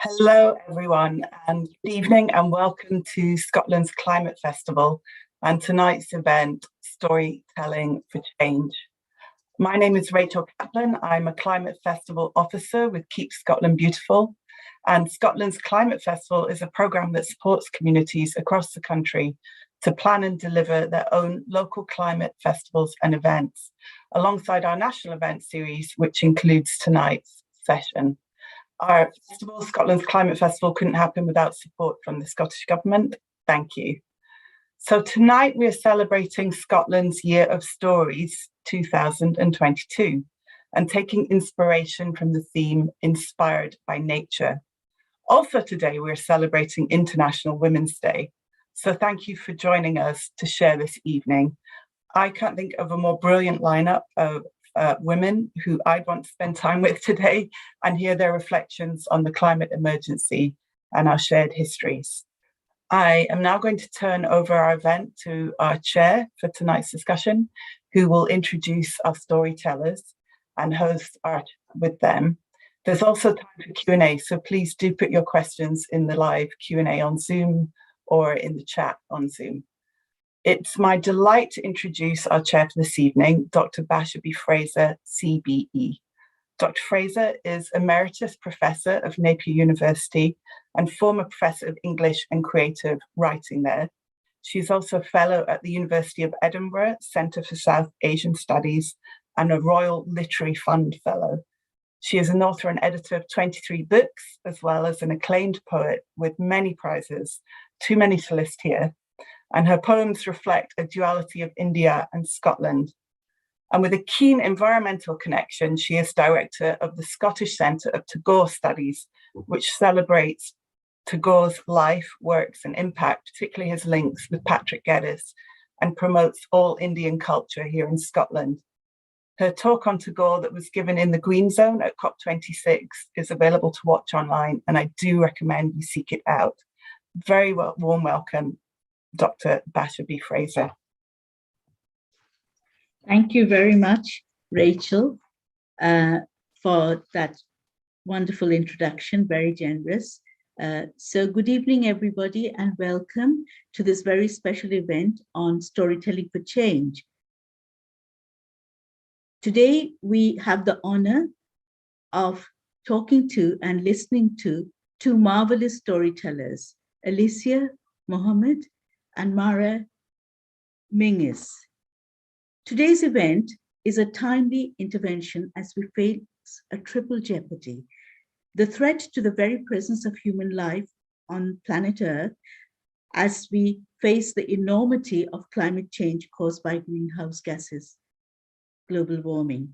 Hello, everyone, and good evening, and welcome to Scotland's Climate Festival and tonight's event, Storytelling for Change. My name is Rachel Kaplan. I'm a Climate Festival Officer with Keep Scotland Beautiful, and Scotland's Climate Festival is a programme that supports communities across the country to plan and deliver their own local climate festivals and events, alongside our national event series, which includes tonight's session. Our festival, Scotland's Climate Festival, couldn't happen without support from the Scottish Government. Thank you. So tonight we're celebrating Scotland's Year of Stories 2022 and taking inspiration from the theme Inspired by Nature. Also today we're celebrating International Women's Day. So thank you for joining us to share this evening. I can't think of a more brilliant lineup of women who I'd want to spend time with today and hear their reflections on the climate emergency and our shared histories. I am now going to turn over our event to our chair for tonight's discussion, who will introduce our storytellers and host our with them. There's also time for Q&A, so please do put your questions in the live Q&A on Zoom or in the chat on Zoom. It's my delight to introduce our chair for this evening, Dr Bashabi Fraser, CBE. Dr Fraser is Emeritus Professor of Napier University and former Professor of English and Creative Writing there. She's also a Fellow at the University of Edinburgh Centre for South Asian Studies and a Royal Literary Fund Fellow. She is an author and editor of 23 books, as well as an acclaimed poet with many prizes, too many to list here. And her poems reflect a duality of India and Scotland. And with a keen environmental connection, she is director of the Scottish Centre of Tagore Studies, which celebrates Tagore's life, works and impact, particularly his links with Patrick Geddes, and promotes all Indian culture here in Scotland. Her talk on Tagore that was given in the Green Zone at COP26 is available to watch online, and I do recommend you seek it out. Very warm welcome, Dr Bashabi Fraser. Thank you very much, Rachel, for that wonderful introduction, very generous. So good evening, everybody, and welcome to this very special event on Storytelling for Change. Today, we have the honor of talking to and listening to two marvelous storytellers, Alycia Pirmohamed and Mara Menzies. Today's event is a timely intervention as we face a triple jeopardy: the threat to the very presence of human life on planet Earth as we face the enormity of climate change caused by greenhouse gases, global warming,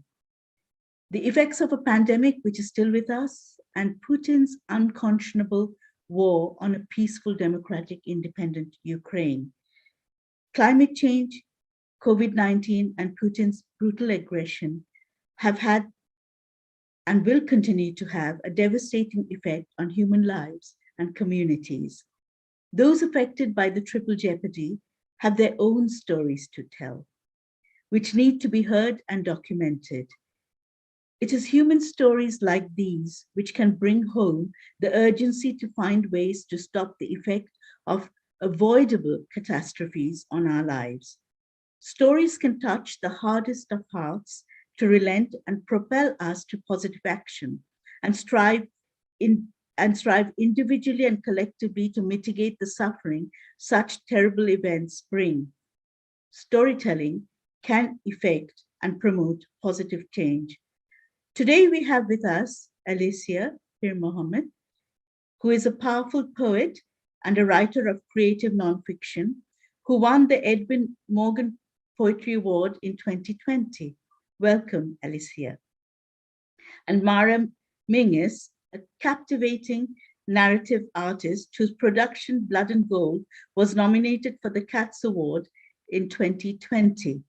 the effects of a pandemic which is still with us, and Putin's unconscionable war on a peaceful, democratic, independent Ukraine. Climate change, COVID-19, and Putin's brutal aggression have had and will continue to have a devastating effect on human lives and communities. Those affected by the triple jeopardy have their own stories to tell, which need to be heard and documented. It is human stories like these which can bring home the urgency to find ways to stop the effect of avoidable catastrophes on our lives. Stories can touch the hardest of hearts to relent and propel us to positive action and strive individually and collectively to mitigate the suffering such terrible events bring. Storytelling can effect and promote positive change. Today we have with us Alycia Pirmohamed, who is a powerful poet and a writer of creative nonfiction, who won the Edwin Morgan Poetry Award in 2020. Welcome, Alycia. And Mara Menzies, a captivating narrative artist whose production Blood and Gold was nominated for the Katz Award in 2020.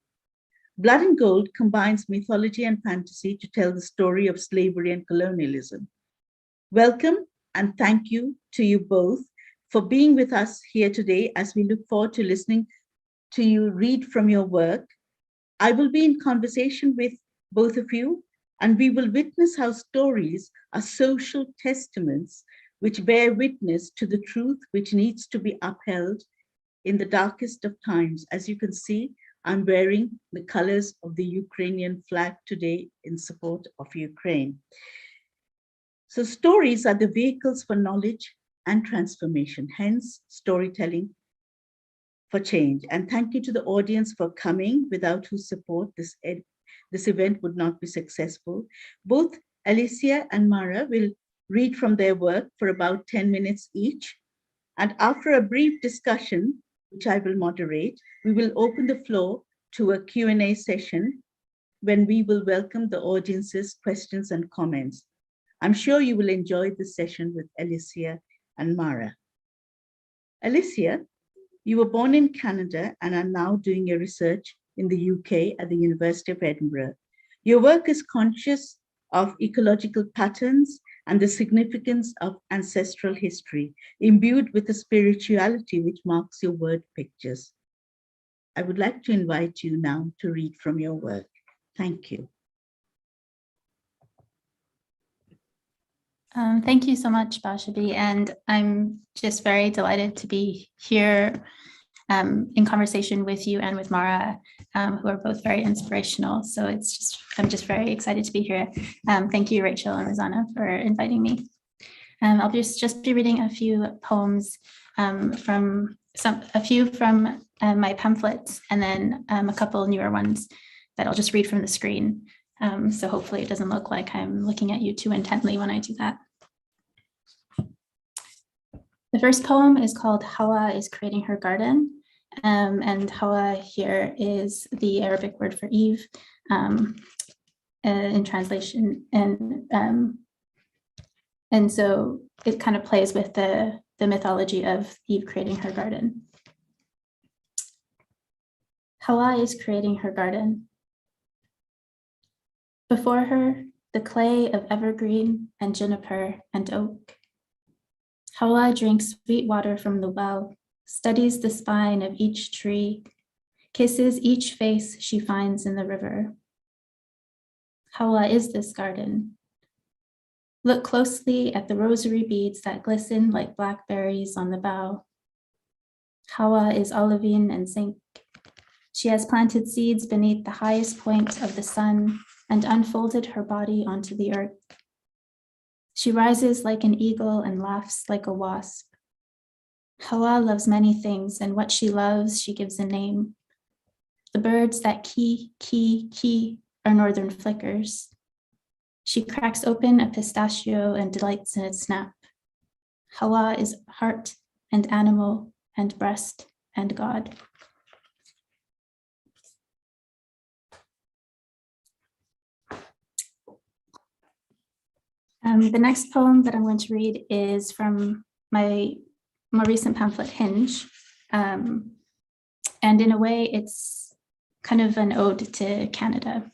Blood and Gold combines mythology and fantasy to tell the story of slavery and colonialism. Welcome and thank you to you both for being with us here today as we look forward to listening to you read from your work. I will be in conversation with both of you, and we will witness how stories are social testaments which bear witness to the truth which needs to be upheld in the darkest of times. As you can see, I'm wearing the colors of the Ukrainian flag today in support of Ukraine. So stories are the vehicles for knowledge and transformation, hence storytelling for change. And thank you to the audience for coming, without whose support this event would not be successful. Both Alycia and Mara will read from their work for about 10 minutes each. And after a brief discussion, which I will moderate, we will open the floor to a Q&A session when we will welcome the audience's questions and comments. I'm sure you will enjoy this session with Alycia and Mara. Alycia, you were born in Canada and are now doing your research in the UK at the University of Edinburgh. Your work is conscious of ecological patterns and the significance of ancestral history, imbued with a spirituality which marks your word pictures. I would like to invite you now to read from your work. Thank you. Thank you so much, Bashabi, and I'm just very delighted to be here in conversation with you and with Mara, who are both very inspirational. So I'm just very excited to be here. Thank you, Rachel and Rosanna, for inviting me. I'll just be reading a few poems from my pamphlets, and then a couple newer ones that I'll just read from the screen. So hopefully it doesn't look like I'm looking at you too intently when I do that. The first poem is called Hawa is Creating Her Garden. And Hawa here is the Arabic word for Eve in translation. And so it kind of plays with the mythology of Eve creating her garden. Hawa is creating her garden. Before her, the clay of evergreen and juniper and oak. Hawa drinks sweet water from the well, studies the spine of each tree, kisses each face she finds in the river. Hawa is this garden. Look closely at the rosary beads that glisten like blackberries on the bough. Hawa is olivine and zinc. She has planted seeds beneath the highest point of the sun and unfolded her body onto the earth. She rises like an eagle and laughs like a wasp. Hawa loves many things, and what she loves, she gives a name. The birds that kee, kee, kee are northern flickers. She cracks open a pistachio and delights in its snap. Hawa is heart and animal and breast and God. The next poem that I'm going to read is from my more recent pamphlet, Hinge. And in a way, it's kind of an ode to Canada.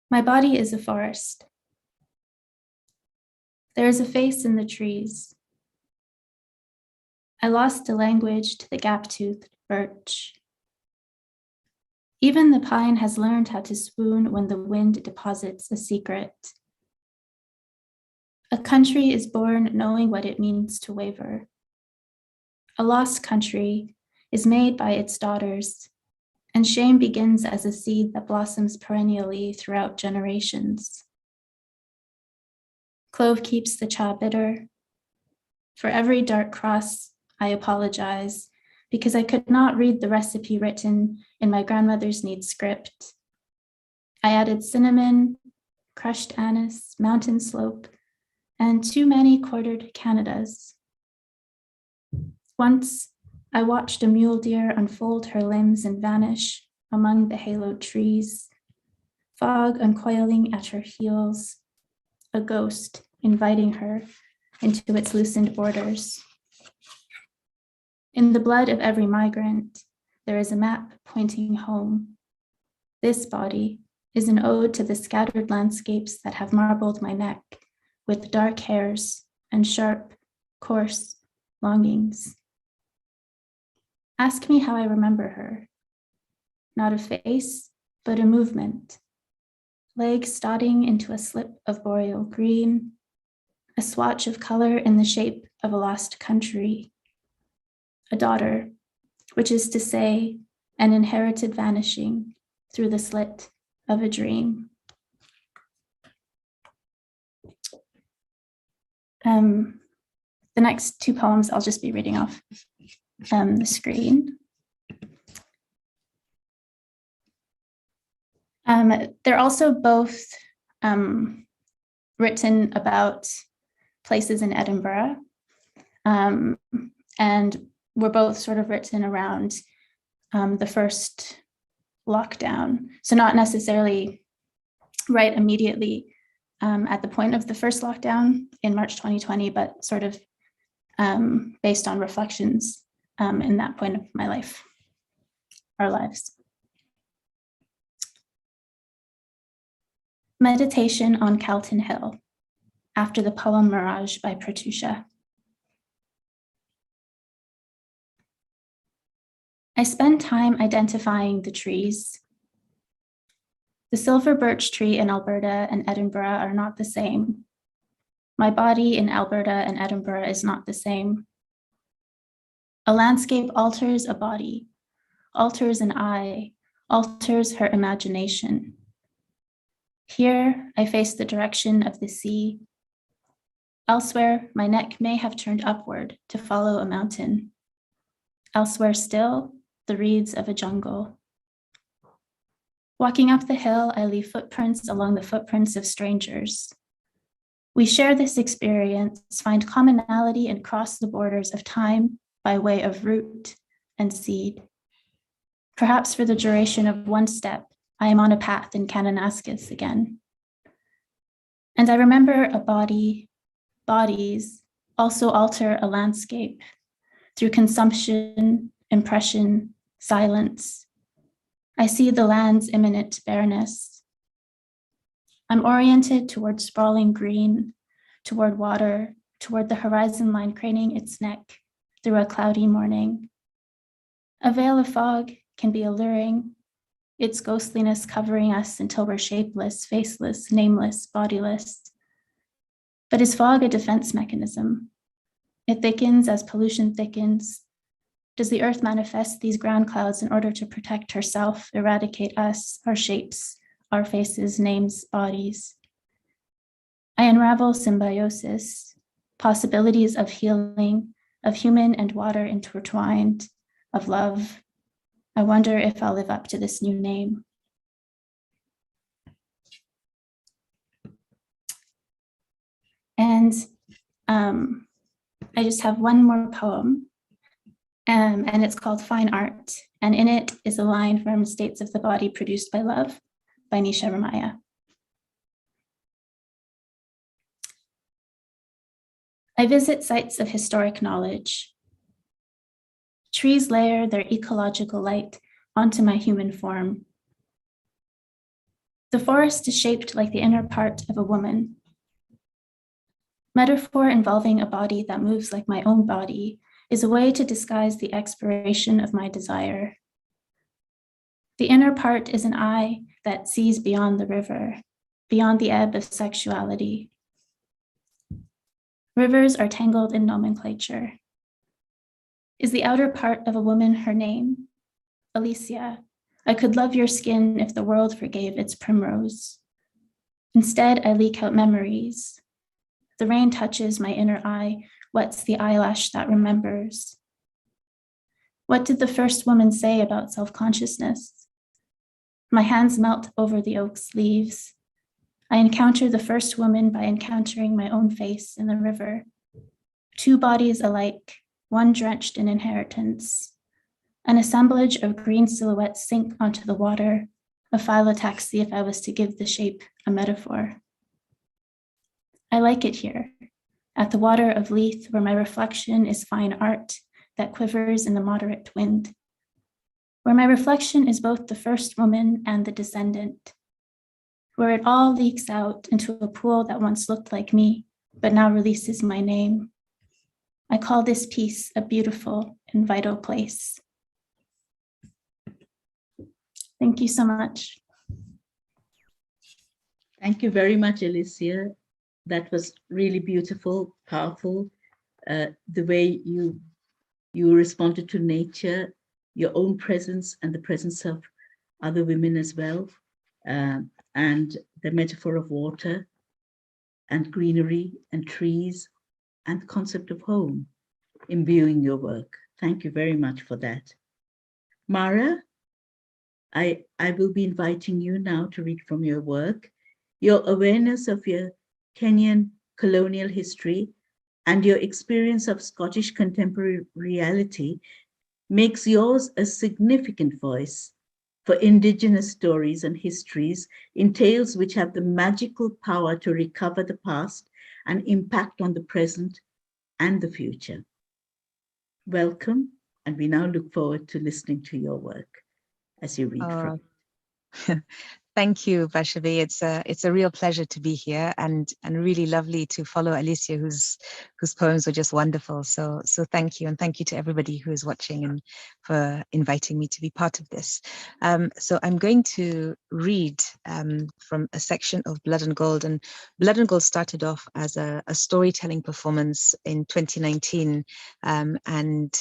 My body is a forest. There is a face in the trees. I lost the language to the gap-toothed birch. Even the pine has learned how to swoon when the wind deposits a secret. A country is born knowing what it means to waver. A lost country is made by its daughters, and shame begins as a seed that blossoms perennially throughout generations. Clove keeps the cha bitter. For every dark cross, I apologize, because I could not read the recipe written in my grandmother's neat script. I added cinnamon, crushed anise, mountain slope, and too many quartered Canadas. Once, I watched a mule deer unfold her limbs and vanish among the haloed trees, fog uncoiling at her heels, a ghost inviting her into its loosened borders. In the blood of every migrant, there is a map pointing home. This body is an ode to the scattered landscapes that have marbled my neck with dark hairs and sharp, coarse longings. Ask me how I remember her. Not a face, but a movement. legs stotting into a slip of boreal green, a swatch of color in the shape of a lost country, a daughter, which is to say, an inherited vanishing through the slit of a dream. The next two poems I'll just be reading off the screen. They're also both written about places in Edinburgh, and were both sort of written around the first lockdown. So not necessarily right immediately at the point of the first lockdown in March 2020, but sort of based on reflections in that point of my life, our lives. Meditation on Calton Hill, after the poem Mirage by Pratusha. I spend time identifying the trees. The silver birch tree in Alberta and Edinburgh are not the same. My body in Alberta and Edinburgh is not the same. A landscape alters a body, alters an eye, alters her imagination. Here, I face the direction of the sea. Elsewhere, my neck may have turned upward to follow a mountain. Elsewhere still, the reeds of a jungle. Walking up the hill, I leave footprints along the footprints of strangers. We share this experience, find commonality, and cross the borders of time by way of root and seed. Perhaps for the duration of one step, I am on a path in Kananaskis again. And I remember a body, bodies also alter a landscape through consumption, impression, silence. I see the land's imminent bareness. I'm oriented toward sprawling green, toward water, toward the horizon line craning its neck through a cloudy morning. A veil of fog can be alluring, its ghostliness covering us until we're shapeless, faceless, nameless, bodiless. But is fog a defense mechanism? It thickens as pollution thickens. Does the earth manifest these ground clouds in order to protect herself, eradicate us, our shapes, our faces, names, bodies? I unravel symbiosis, possibilities of healing, of human and water intertwined, of love. I wonder if I'll live up to this new name. And I just have one more poem, and it's called Fine Art. And in it is a line from States of the Body Produced by Love by Nisha Ramaya. I visit sites of historic knowledge. Trees layer their ecological light onto my human form. The forest is shaped like the inner part of a woman. Metaphor involving a body that moves like my own body is a way to disguise the expiration of my desire. The inner part is an eye that sees beyond the river, beyond the ebb of sexuality. Rivers are tangled in nomenclature. Is the outer part of a woman her name? Alycia, I could love your skin if the world forgave its primrose. Instead, I leak out memories. The rain touches my inner eye, wets the eyelash that remembers. What did the first woman say about self-consciousness? My hands melt over the oak's leaves. I encounter the first woman by encountering my own face in the river. Two bodies alike, one drenched in inheritance. An assemblage of green silhouettes sink onto the water, a phyllotaxy if I was to give the shape a metaphor. I like it here, at the water of Leith, where my reflection is fine art that quivers in the moderate wind, where my reflection is both the first woman and the descendant, where it all leaks out into a pool that once looked like me, but now releases my name. I call this piece a beautiful and vital place. Thank you so much. Thank you very much, Alycia. That was really beautiful, powerful. The way you responded to nature, your own presence, and the presence of other women as well, and the metaphor of water and greenery and trees and the concept of home imbuing your work. Thank you very much for that. Mara, I will be inviting you now to read from your work. Your awareness of your Kenyan colonial history and your experience of Scottish contemporary reality makes yours a significant voice for Indigenous stories and histories in tales which have the magical power to recover the past and impact on the present and the future. Welcome, and we now look forward to listening to your work as you read from it. Thank you, Bashabi. It's a real pleasure to be here, and really lovely to follow Alycia, whose poems were just wonderful. So thank you, and thank you to everybody who is watching and for inviting me to be part of this. So I'm going to read from a section of Blood and Gold, and Blood and Gold started off as a storytelling performance in 2019, and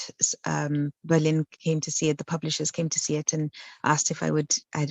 Berlin came to see it. The publishers came to see it and asked if I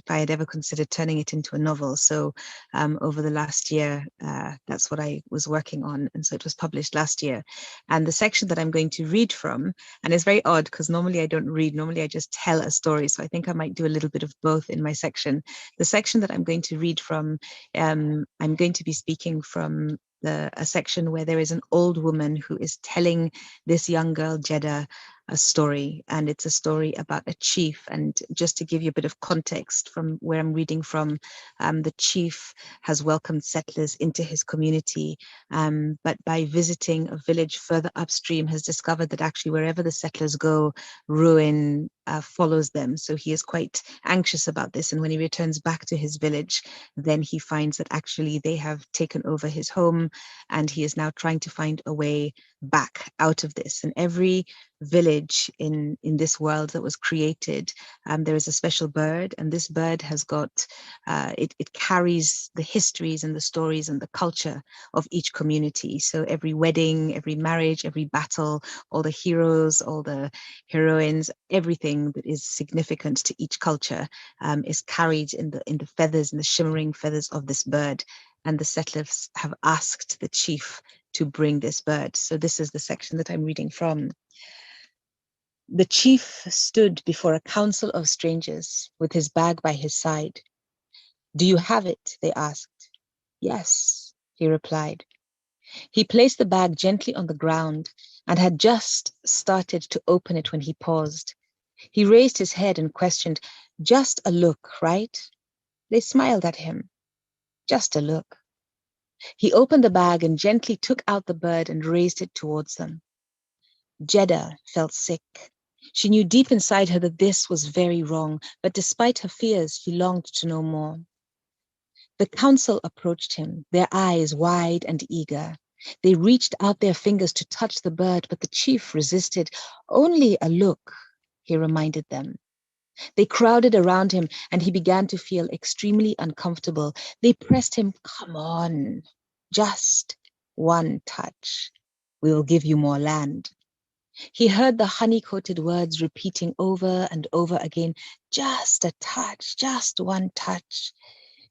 had ever considered turning it into a novel. So over the last year, that's what I was working on. And so it was published last year. And the section that I'm going to read from, and it's very odd because normally I don't read, normally I just tell a story. So I think I might do a little bit of both in my section. The section that I'm going to read from, I'm going to be speaking from a section where there is an old woman who is telling this young girl, Jeddah, a story, and it's a story about a chief. And just to give you a bit of context from where I'm reading from, the chief has welcomed settlers into his community, but by visiting a village further upstream has discovered that actually wherever the settlers go, ruin follows them. So he is quite anxious about this, and when he returns back to his village, then he finds that actually they have taken over his home, and he is now trying to find a way back out of this. And every village in this world that was created, there is a special bird, and this bird has got it carries the histories and the stories and the culture of each community. So every wedding, every marriage, every battle, all the heroes, all the heroines, everything that is significant to each culture is carried in the feathers, in the shimmering feathers of this bird. And the settlers have asked the chief to bring this bird. So this is the section that I'm reading from. The chief stood before a council of strangers with his bag by his side. "Do you have it?" they asked. "Yes," he replied. He placed the bag gently on the ground and had just started to open it when he paused. He raised his head and questioned, "Just a look, right?" They smiled at him. "Just a look." He opened the bag and gently took out the bird and raised it towards them. Jeddah felt sick. She knew deep inside her that this was very wrong, but despite her fears, she longed to know more. The council approached him, their eyes wide and eager. They reached out their fingers to touch the bird, but the chief resisted. "Only a look," he reminded them. They crowded around him, and he began to feel extremely uncomfortable. They pressed him, "Come on, just one touch. We will give you more land." He heard the honey-coated words repeating over and over again, "Just a touch, just one touch."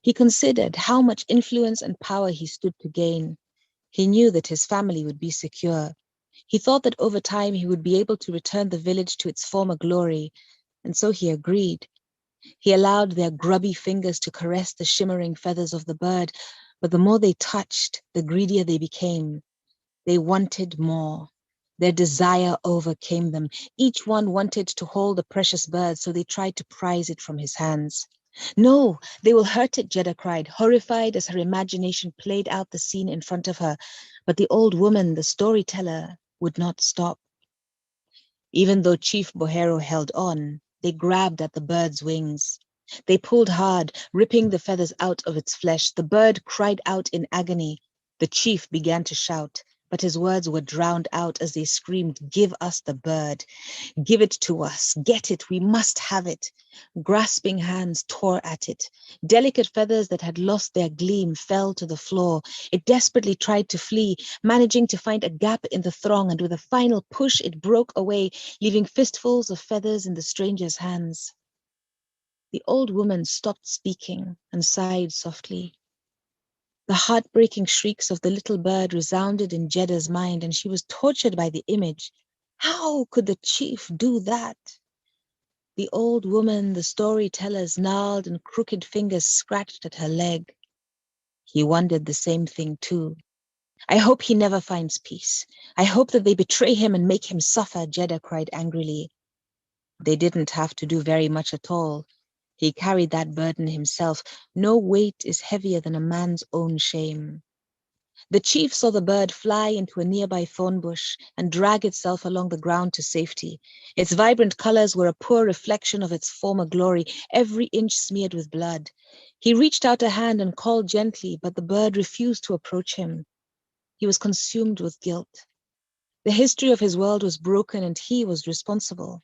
He considered how much influence and power he stood to gain. He knew that his family would be secure. He thought that over time he would be able to return the village to its former glory, and so he agreed. He allowed their grubby fingers to caress the shimmering feathers of the bird, but the more they touched, the greedier they became. They wanted more. Their desire overcame them. Each one wanted to hold the precious bird, so they tried to prise it from his hands. "No, they will hurt it," Jeddah cried, horrified as her imagination played out the scene in front of her. But the old woman, the storyteller, would not stop. Even though Chief Bohero held on, they grabbed at the bird's wings. They pulled hard, ripping the feathers out of its flesh. The bird cried out in agony. The chief began to shout, But his words were drowned out as they screamed, "Give us the bird. Give it to us. Get it. We must have it." Grasping hands tore at it. Delicate feathers that had lost their gleam fell to the floor. It desperately tried to flee, managing to find a gap in the throng, and with a final push, it broke away, leaving fistfuls of feathers in the stranger's hands. The old woman stopped speaking and sighed softly. The heartbreaking shrieks of the little bird resounded in Jeddah's mind, and she was tortured by the image. How could the chief do that? The old woman, the storyteller's gnarled and crooked fingers scratched at her leg. He wondered the same thing too. "I hope he never finds peace. I hope that they betray him and make him suffer," Jeddah cried angrily. They didn't have to do very much at all. He carried that burden himself. No weight is heavier than a man's own shame. The chief saw the bird fly into a nearby thorn bush and drag itself along the ground to safety. Its vibrant colors were a poor reflection of its former glory, every inch smeared with blood. He reached out a hand and called gently, but the bird refused to approach him. He was consumed with guilt. The history of his world was broken and he was responsible.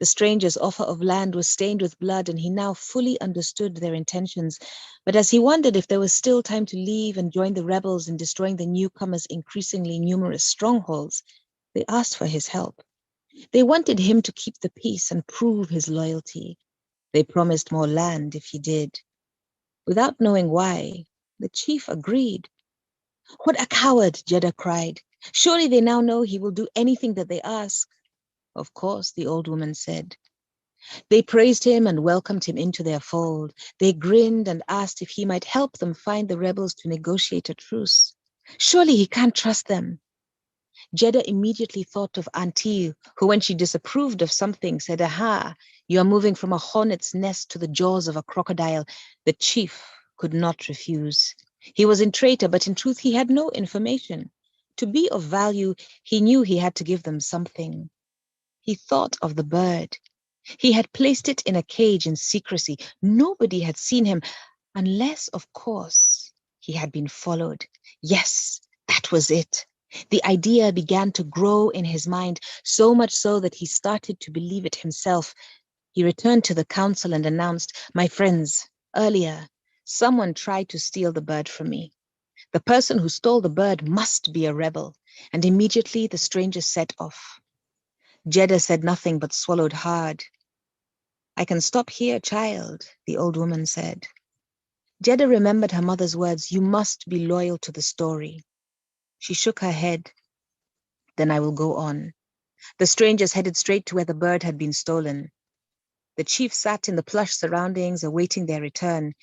The stranger's offer of land was stained with blood, and he now fully understood their intentions. But as he wondered if there was still time to leave and join the rebels in destroying the newcomers' increasingly numerous strongholds, they asked for his help. They wanted him to keep the peace and prove his loyalty. They promised more land if he did. Without knowing why, the chief agreed. "What a coward," Jeddah cried. "Surely they now know he will do anything that they ask." "Of course," the old woman said. They praised him and welcomed him into their fold. They grinned and asked if he might help them find the rebels to negotiate a truce. Surely he can't trust them. Jeddah immediately thought of Auntie, who, when she disapproved of something, said, "Aha, you are moving from a hornet's nest to the jaws of a crocodile." The chief could not refuse. He was a traitor, but in truth he had no information. To be of value, he knew he had to give them something. He thought of the bird. He had placed it in a cage in secrecy. Nobody had seen him, unless, of course, he had been followed. Yes, that was it. The idea began to grow in his mind, so much so that he started to believe it himself. He returned to the council and announced, "My friends, earlier, someone tried to steal the bird from me. The person who stole the bird must be a rebel." And immediately the stranger set off. Jeddah said nothing but swallowed hard. "I can stop here, child," the old woman said. Jeddah remembered her mother's words, "You must be loyal to the story." She shook her head. "Then I will go on." The strangers headed straight to where the bird had been stolen. The chief sat in the plush surroundings, awaiting their return.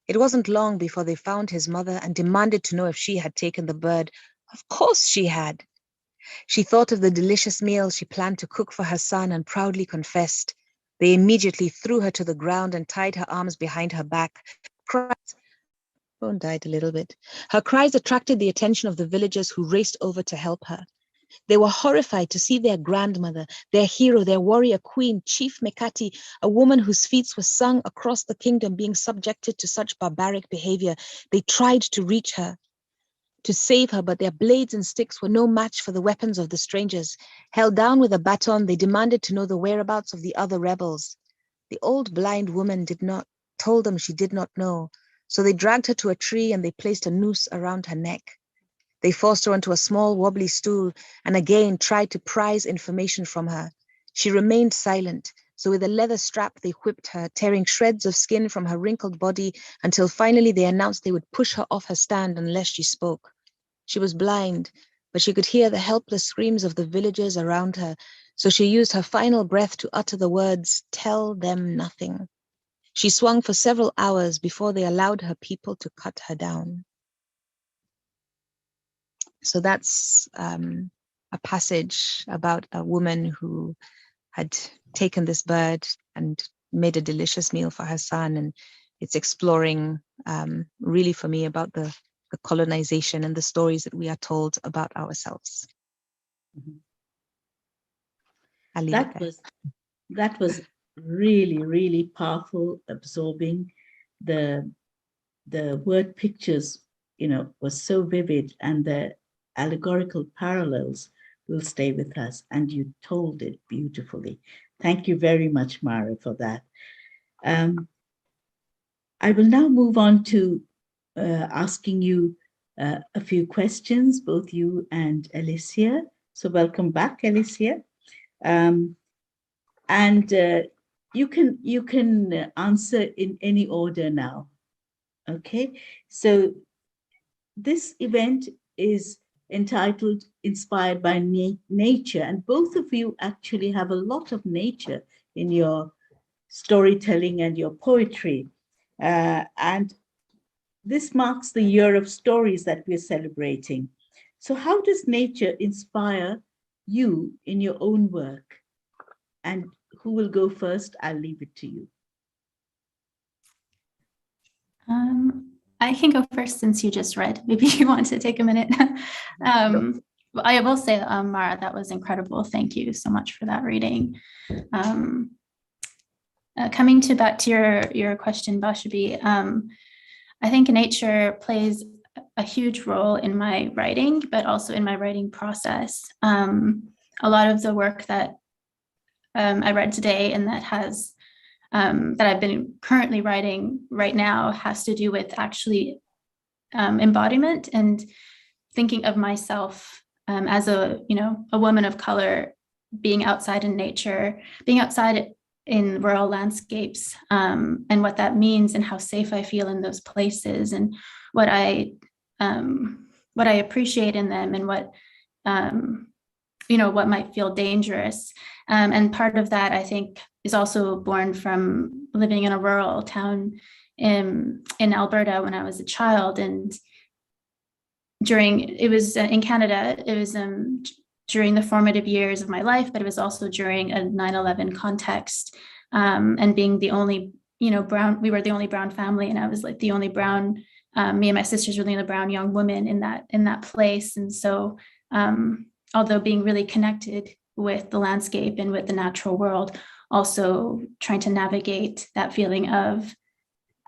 It wasn't long before they found his mother and demanded to know if she had taken the bird. Of course she had. She thought of the delicious meal she planned to cook for her son and proudly confessed. They immediately threw her to the ground and tied her arms behind her back. Phone died a little bit. Her cries attracted the attention of the villagers who raced over to help her. They were horrified to see their grandmother, their hero, their warrior queen, Chief Mekati, a woman whose feats were sung across the kingdom, being subjected to such barbaric behavior. They tried to reach her, to save her, but their blades and sticks were no match for the weapons of the strangers. Held down with a baton, they demanded to know the whereabouts of the other rebels. The old blind woman told them she did not know, so they dragged her to a tree and they placed a noose around her neck. They forced her onto a small wobbly stool and again tried to prise information from her. She remained silent, so with a leather strap they whipped her, tearing shreds of skin from her wrinkled body until finally they announced they would push her off her stand unless she spoke. She was blind, but she could hear the helpless screams of the villagers around her, so she used her final breath to utter the words, "Tell them nothing." She swung for several hours before they allowed her people to cut her down. So that's a passage about a woman who had taken this bird and made a delicious meal for her son. And it's exploring really for me about the colonization and the stories that we are told about ourselves. Mhm. I'll leave it there. That was really, really powerful, absorbing. The word pictures, was so vivid, and allegorical parallels will stay with us. And you told it beautifully. Thank you very much, Mara, for that. I will now move on to asking you a few questions, both you and Alycia. So welcome back, Alycia. You can answer in any order now. Okay, so this event is entitled Inspired by Nature, and both of you actually have a lot of nature in your storytelling and your poetry. And this marks the year of stories that we're celebrating. So how does nature inspire you in your own work? And who will go first? I'll leave it to you. I can go first since you just read. Maybe you want to take a minute. I will say, Mara, that was incredible. Thank you so much for that reading. Coming back to your question, Bashabi, I think nature plays a huge role in my writing, but also in my writing process. A lot of the work that I read today and that I've been currently writing right now has to do with actually embodiment and thinking of myself as a woman of color, being outside in nature, being outside in rural landscapes, and what that means and how safe I feel in those places, and what I appreciate in them, and what what might feel dangerous. And part of that, I think, is also born from living in a rural town in Alberta when I was a child. And it was in Canada, it was during the formative years of my life, but it was also during a 9/11 context. And being the only, brown, we were the only brown family, and I was like the only brown, me and my sisters were the only brown young women in that place. And so, although being really connected with the landscape and with the natural world, also trying to navigate that feeling of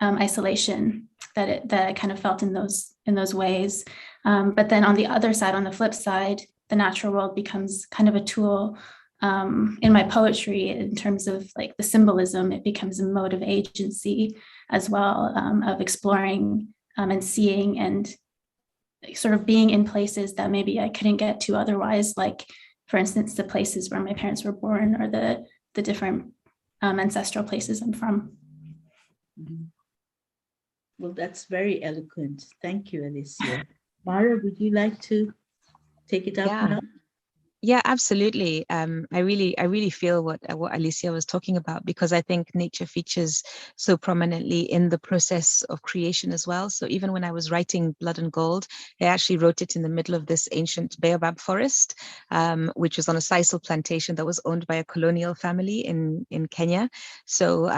isolation that I kind of felt in those ways. But then on the other side, on the flip side, the natural world becomes kind of a tool in my poetry in terms of like the symbolism. It becomes a mode of agency as well, of exploring and seeing and sort of being in places that maybe I couldn't get to otherwise, like, for instance, the places where my parents were born, or the different ancestral places I'm from. Well, that's very eloquent. Thank you, Alycia. Mara, would you like to take it up now? Yeah, absolutely. I really feel what Alycia was talking about, because I think nature features so prominently in the process of creation as well. So even when I was writing Blood and Gold, I actually wrote it in the middle of this ancient baobab forest, which was on a sisal plantation that was owned by a colonial family in Kenya. So,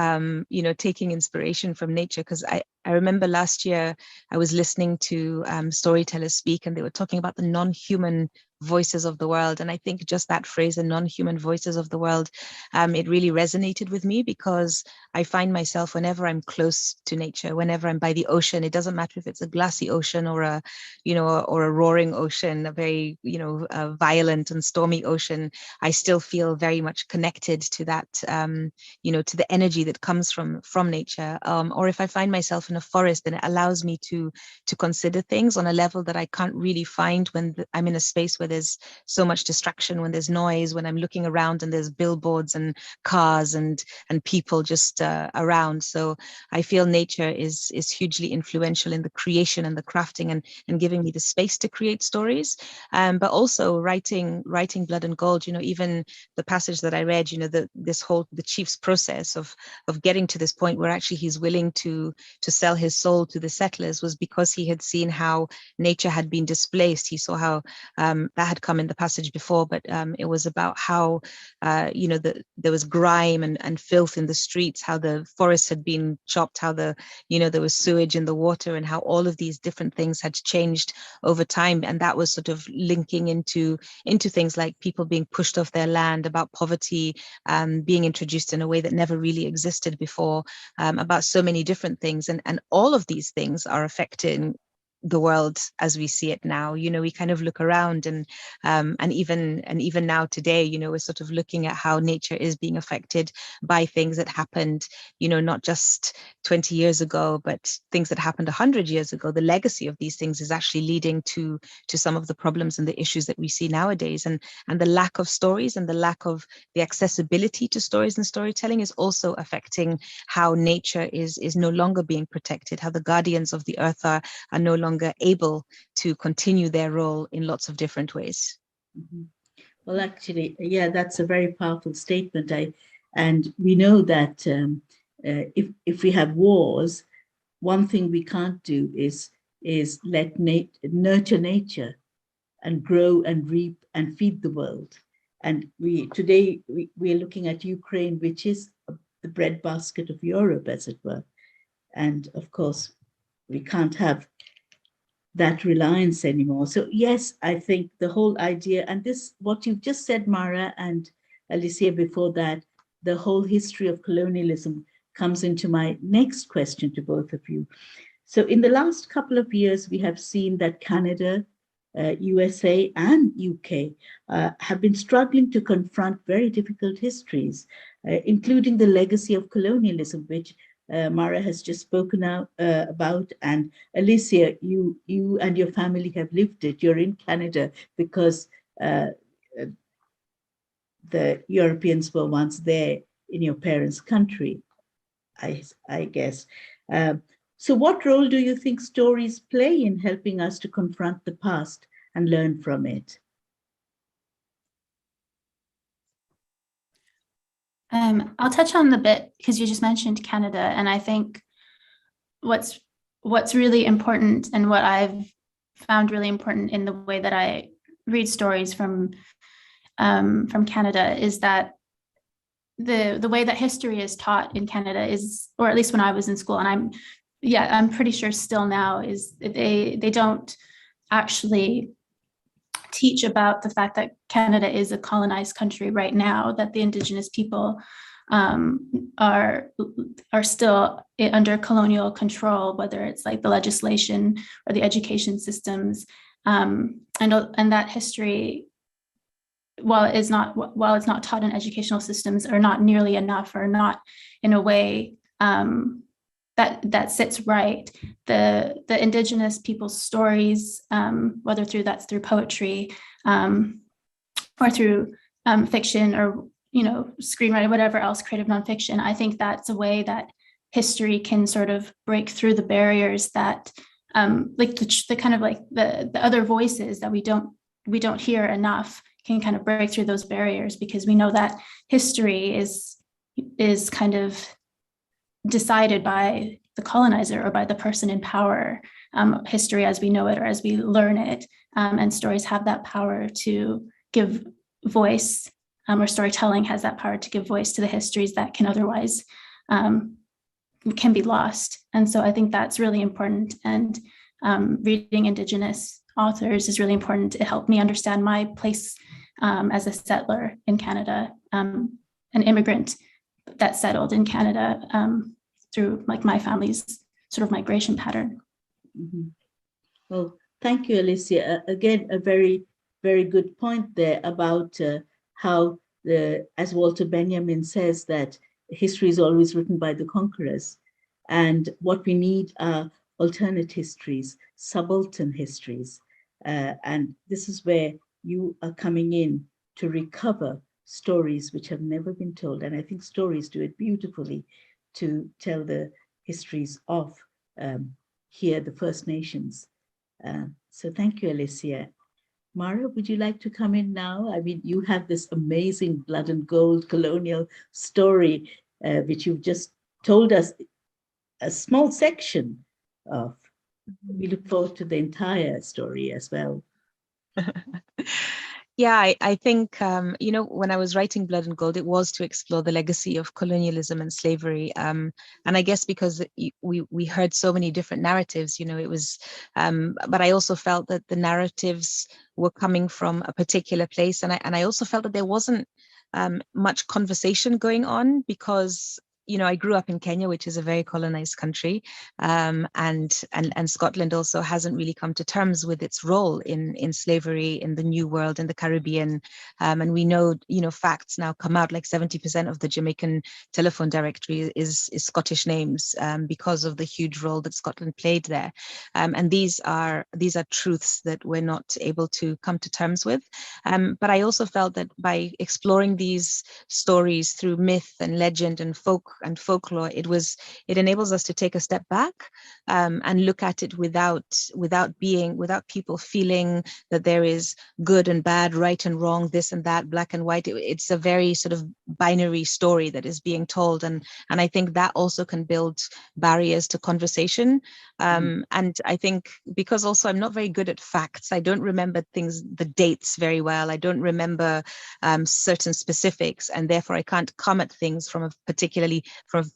taking inspiration from nature, because I remember last year I was listening to storytellers speak, and they were talking about the non-human voices of the world. And I think just that phrase, the non-human voices of the world, it really resonated with me, because I find myself, whenever I'm close to nature, whenever I'm by the ocean, it doesn't matter if it's a glassy ocean or a roaring ocean, a very, violent and stormy ocean, I still feel very much connected to that, to the energy that comes from nature. Or if I find myself in a forest, then it allows me to consider things on a level that I can't really find when I'm in a space where there's so much distraction, when there's noise, when I'm looking around and there's billboards and cars and people just around. So I feel nature is hugely influential in the creation and the crafting and giving me the space to create stories. But also writing Blood and Gold, even the passage that I read, the chief's process of getting to this point where actually he's willing to sell his soul to the settlers, was because he had seen how nature had been displaced. He saw how that had come in the passage before, but it was about how there was grime and filth in the streets, how the forests had been chopped, how there was sewage in the water, and how all of these different things had changed over time. And that was sort of linking into things like people being pushed off their land, about poverty being introduced in a way that never really existed before, about so many different things, and all of these things are affecting the world as we see it now. You know, we kind of look around and even now today, you know, we're sort of looking at how nature is being affected by things that happened, you know, not just 20 years ago, but things that happened 100 years ago. The legacy of these things is actually leading to some of the problems and the issues that we see nowadays. And the lack of stories and the lack of the accessibility to stories and storytelling is also affecting how nature is no longer being protected, how the guardians of the earth are no longer able to continue their role in lots of different ways. Mm-hmm. Well, actually, yeah, that's a very powerful statement. And we know that if we have wars, one thing we can't do is nurture nature and grow and reap and feed the world. And today we're looking at Ukraine, which is the breadbasket of Europe, as it were. And of course, we can't have that reliance anymore. So yes, I think the whole idea, and this, what you've just said, Mara and Alycia before that, the whole history of colonialism comes into my next question to both of you. So in the last couple of years, we have seen that Canada, USA and UK have been struggling to confront very difficult histories, including the legacy of colonialism, which Mara has just spoken about, and Alycia, you and your family have lived it. You're in Canada because the Europeans were once there in your parents' country, I guess. So what role do you think stories play in helping us to confront the past and learn from it? I'll touch on the bit because you just mentioned Canada, and I think what's really important and what I've found really important in the way that I read stories from Canada is that the way that history is taught in Canada is, or at least when I was in school, and I'm pretty sure still now, is they don't actually teach about the fact that Canada is a colonized country right now, that the Indigenous people are still under colonial control, whether it's like the legislation or the education systems, and that history, while it's not taught in educational systems, or not nearly enough, or not in a way that sits right, the Indigenous people's stories, whether that's through poetry or through fiction, or screenwriting, whatever else, creative nonfiction. I think that's a way that history can sort of break through the barriers that like the kind of like the other voices that we don't hear enough can kind of break through those barriers, because we know that history is kind of decided by the colonizer or by the person in power. History as we know it or as we learn it, and stories have that power to give voice, or storytelling has that power to give voice to the histories that can otherwise can be lost. And so I think that's really important. And reading Indigenous authors is really important. It helped me understand my place as a settler in Canada, an immigrant that settled in Canada through like my family's sort of migration pattern. Mm-hmm. Well, thank you, Alycia. Again, a very, very good point there about how, as Walter Benjamin says, that history is always written by the conquerors. And what we need are alternate histories, subaltern histories. And this is where you are coming in to recover stories which have never been told. And I think stories do it beautifully to tell the histories of here, the First Nations. So thank you, Alycia. Mara, would you like to come in now? I mean, you have this amazing blood and gold colonial story, which you've just told us a small section of. We look forward to the entire story as well. Yeah, I think, when I was writing Blood and Gold, it was to explore the legacy of colonialism and slavery. And I guess because we heard so many different narratives, it was, but I also felt that the narratives were coming from a particular place. And I also felt that there wasn't much conversation going on, because I grew up in Kenya, which is a very colonized country, and Scotland also hasn't really come to terms with its role in slavery in the New World, in the Caribbean. And we know, facts now come out, like 70% of the Jamaican telephone directory is Scottish names, because of the huge role that Scotland played there. And these are truths that we're not able to come to terms with. But I also felt that by exploring these stories through myth and legend and folklore, it enables us to take a step back, and look at it without people feeling that there is good and bad, right and wrong, this and that, black and white. It's a very sort of binary story that is being told, and I think that also can build barriers to conversation. And I think because also I'm not very good at facts, I don't remember the dates very well. I don't remember certain specifics, and therefore I can't come at things from a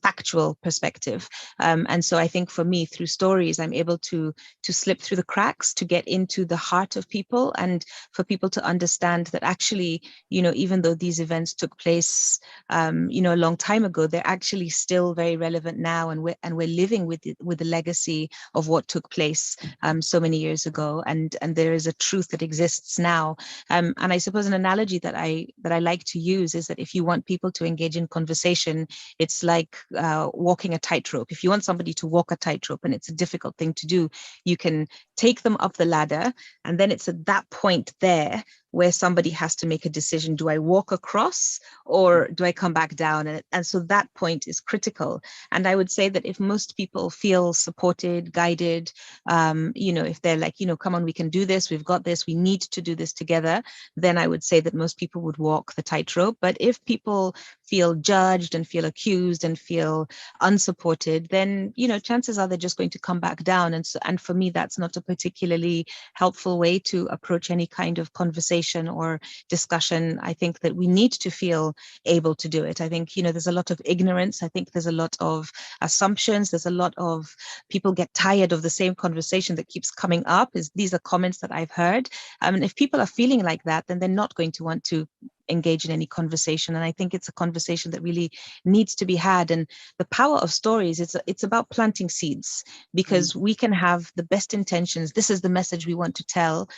factual perspective. And so I think for me, through stories, I'm able to slip through the cracks, to get into the heart of people, and for people to understand that actually, even though these events took place, a long time ago, they're actually still very relevant now, and we're living with the legacy of what took place so many years ago, and there is a truth that exists now. And I suppose an analogy that I like to use is that if you want people to engage in conversation, it's like walking a tightrope. If you want somebody to walk a tightrope, and it's a difficult thing to do, you can take them up the ladder, and then it's at that point there where somebody has to make a decision. Do I walk across, or do I come back down? And so that point is critical. And I would say that if most people feel supported, guided, if they're like, come on, we can do this, we've got this, we need to do this together, then I would say that most people would walk the tightrope. But if people feel judged and feel accused and feel unsupported, then, chances are they're just going to come back down. And for me, that's not a particularly helpful way to approach any kind of conversation or discussion. I think that we need to feel able to do it. I think, there's a lot of ignorance. I think there's a lot of assumptions. There's a lot of people get tired of the same conversation that keeps coming up. These are comments that I've heard. And if people are feeling like that, then they're not going to want to engage in any conversation. And I think it's a conversation that really needs to be had. And the power of stories, it's about planting seeds, because we can have the best intentions. This is the message we want to tell,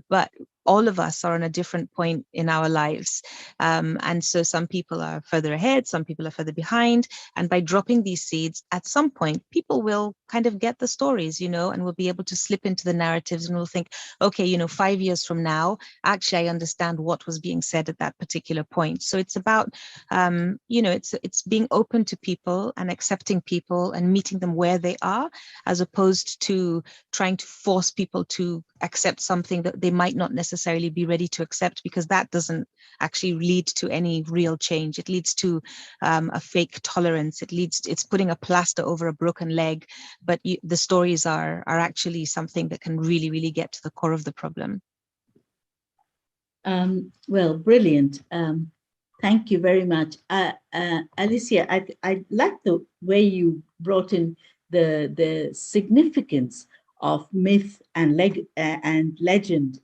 but all of us are on a different point in our lives. And so some people are further ahead, some people are further behind. And by dropping these seeds, at some point, people will kind of get the stories, and will be able to slip into the narratives, and will think, okay, 5 years from now, actually, I understand what was being said at that particular point. So it's about, it's being open to people and accepting people and meeting them where they are, as opposed to trying to force people to accept something that they might not necessarily be ready to accept, because that doesn't actually lead to any real change. It leads to a fake tolerance. It's putting a plaster over a broken leg. But the stories are actually something that can really, really get to the core of the problem. Well, brilliant. Thank you very much. Alycia, I like the way you brought in the significance of myth and legend,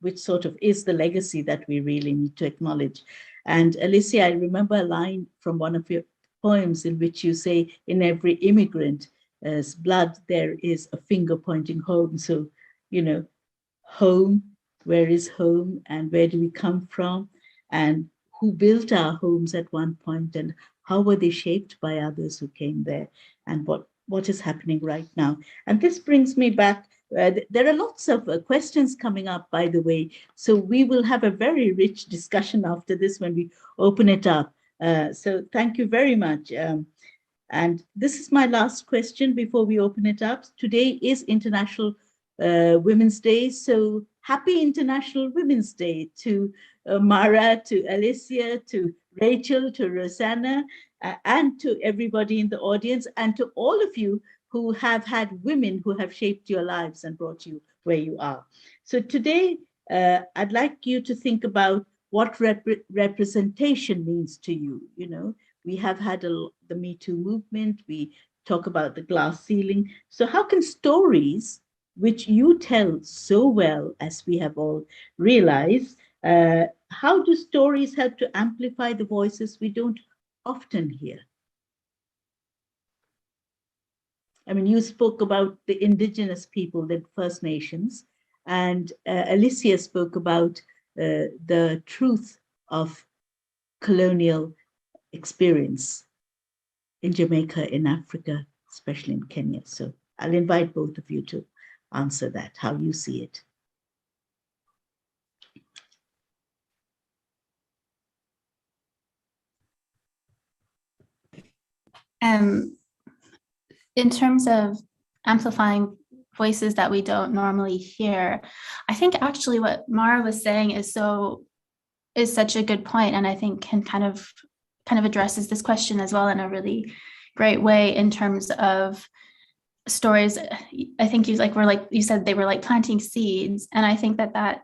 which sort of is the legacy that we really need to acknowledge. And Alycia, I remember a line from one of your poems in which you say, in every immigrant's blood, there is a finger pointing home. So, home, where is home, and where do we come from, and who built our homes at one point, and how were they shaped by others who came there, and what is happening right now. And this brings me back. There are lots of questions coming up, by the way, so we will have a very rich discussion after this when we open it up. So thank you very much. And this is my last question before we open it up. Today is International Women's Day, so happy International Women's Day to Mara, to Alycia, to Rachel, to Rosanna, and to everybody in the audience, and to all of you who have had women who have shaped your lives and brought you where you are. So today, I'd like you to think about what representation means to you. We have had the Me Too movement, we talk about the glass ceiling. So how can stories, which you tell so well, as we have all realized, how do stories help to amplify the voices we don't often hear? I mean, you spoke about the indigenous people, the First Nations, and Alycia spoke about the truth of colonial experience in Jamaica, in Africa, especially in Kenya. So I'll invite both of you to answer that, how you see it. In terms of amplifying voices that we don't normally hear, I think actually what Mara was saying is such a good point, and I think can kind of addresses this question as well in a really great way in terms of stories. I think you said they were like planting seeds, and I think that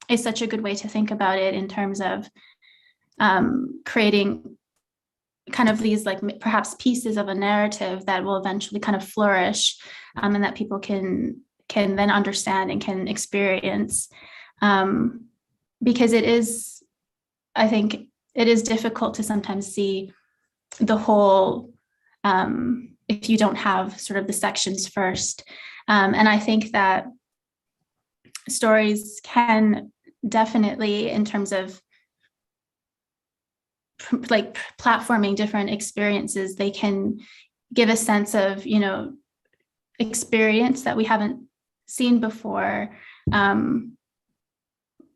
is such a good way to think about it in terms of creating kind of these like perhaps pieces of a narrative that will eventually kind of flourish, and that people can then understand and can experience, because I think it is difficult to sometimes see the whole if you don't have sort of the sections first, and I think that stories can definitely, in terms of like platforming different experiences, they can give a sense of, experience that we haven't seen before.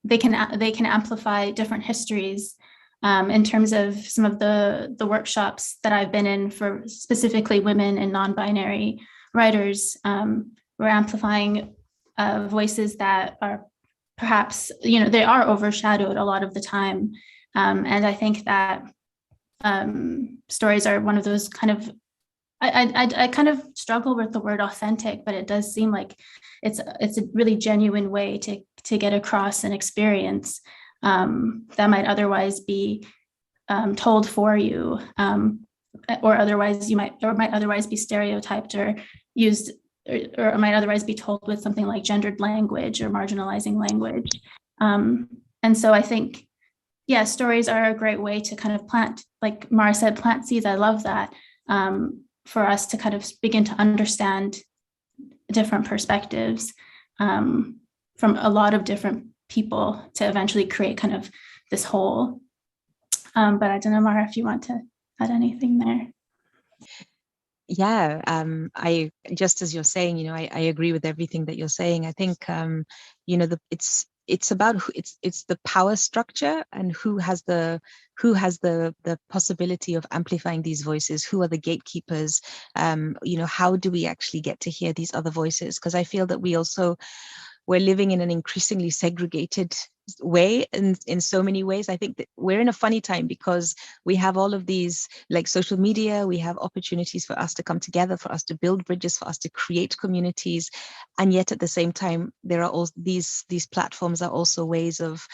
They can amplify different histories. In terms of some of the workshops that I've been in for specifically women and non-binary writers, we're amplifying voices that are perhaps, they are overshadowed a lot of the time. And I think that stories are one of those kind of, I kind of struggle with the word authentic, but it does seem like it's a really genuine way to get across an experience that might otherwise be told for you, or might otherwise be stereotyped or used, or might otherwise be told with something like gendered language or marginalizing language. And so I think, yeah, stories are a great way to kind of plant, like Mara said, plant seeds. I love that, for us to kind of begin to understand different perspectives from a lot of different people to eventually create kind of this whole. But I don't know, Mara, if you want to add anything there. Yeah, I just as you're saying, I agree with everything that you're saying. I think it's about it's the power structure and who has the possibility of amplifying these voices, who are the gatekeepers, how do we actually get to hear these other voices? Because I feel that we're living in an increasingly segregated way in so many ways. I think that we're in a funny time because we have all of these, like social media, we have opportunities for us to come together, for us to build bridges, for us to create communities, and yet at the same time there are all these platforms are also ways of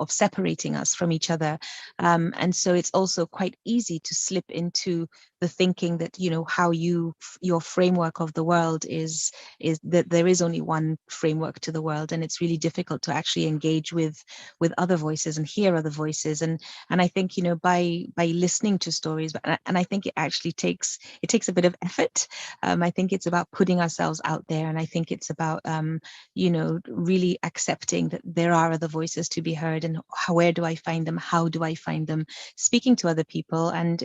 separating us from each other, and so it's also quite easy to slip into the thinking that how your framework of the world is that there is only one framework to the world, and it's really difficult to actually engage with other voices and hear other voices, and I think by listening to stories, and I think it actually takes a bit of effort. I think it's about putting ourselves out there, and I think it's about really accepting that there are other voices to be heard, and where do I find them, how do I find them, speaking to other people, and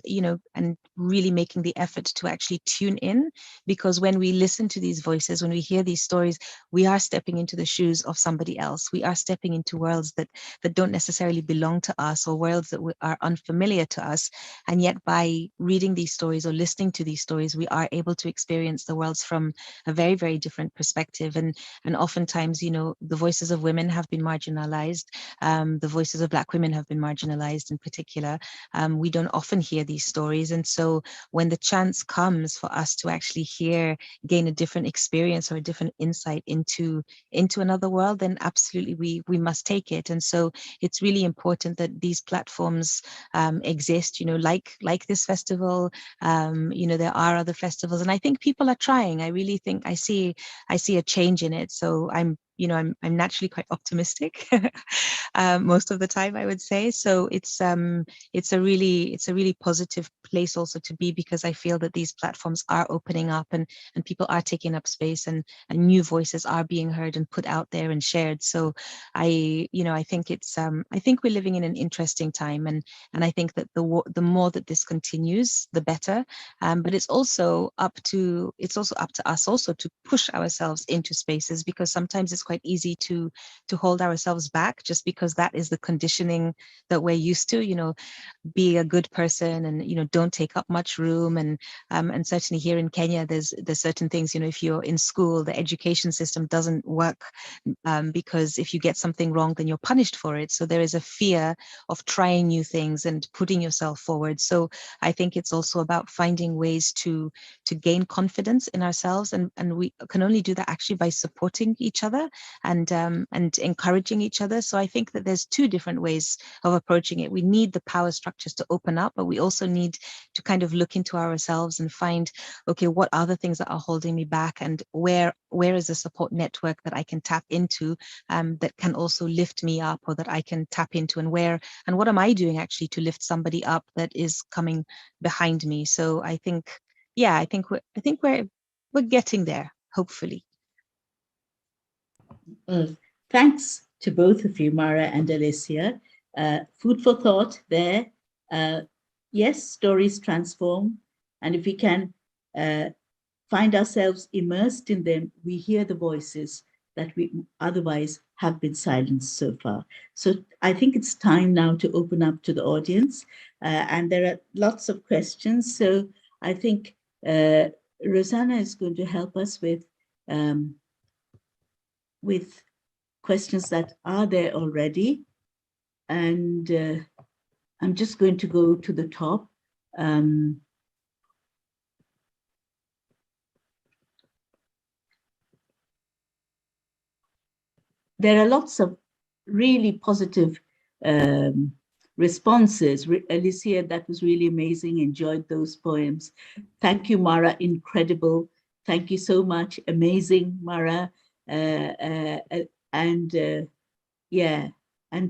and really making the effort to actually tune in, because when we listen to these voices, when we hear these stories, we are stepping into the shoes of somebody else. We are stepping into worlds that don't necessarily belong to us, or worlds that are unfamiliar to us, and yet by reading these stories or listening to these stories, we are able to experience the worlds from a very, very different perspective. And oftentimes, the voices of women have been marginalized. The voices of Black women have been marginalized in particular. We don't often hear these stories, and so when the chance comes for us to actually gain a different experience or a different insight into another world, then absolutely we must take it. And so it's really important that these platforms exist, like this festival. There are other festivals, and I think people are trying. I really think I see a change in it. So I'm I'm naturally quite optimistic most of the time, I would say. So it's a really positive place also to be, because I feel that these platforms are opening up and people are taking up space, and new voices are being heard and put out there and shared. So I think I think we're living in an interesting time, and I think that the more that this continues, the better. But it's also up to us also to push ourselves into spaces, because sometimes it's quite easy to hold ourselves back, just because that is the conditioning that we're used to, be a good person and don't take up much room, and certainly here in Kenya there's certain things, if you're in school, the education system doesn't work, because if you get something wrong then you're punished for it. So there is a fear of trying new things and putting yourself forward. So I think it's also about finding ways to gain confidence in ourselves, and we can only do that actually by supporting each other and encouraging each other. So I think that there's two different ways of approaching it. We need the power structures to open up, but we also need to kind of look into ourselves and find, okay, what are the things that are holding me back, and where is the support network that I can tap into, that can also lift me up, or that I can tap into, and what am I doing actually to lift somebody up that is coming behind me. So I think we're getting there, hopefully. Thanks to both of you, Mara and Alycia. Food for thought there. Yes, stories transform, and if we can find ourselves immersed in them, we hear the voices that we otherwise have been silenced so far. So I think it's time now to open up to the audience, and there are lots of questions. So I think Rosanna is going to help us with questions that are there already. And I'm just going to go to the top. There are lots of really positive responses. Alycia, that was really amazing. Enjoyed those poems. Thank you, Mara. Incredible. Thank you so much. Amazing, Mara. And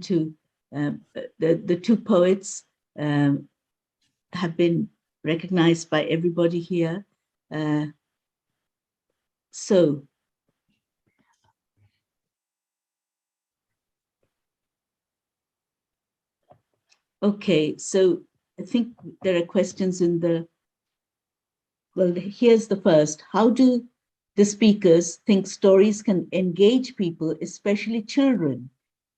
to the two poets have been recognized by everybody here. Okay, so I think there are questions in the, well, here's the first. How do the speakers think stories can engage people, especially children,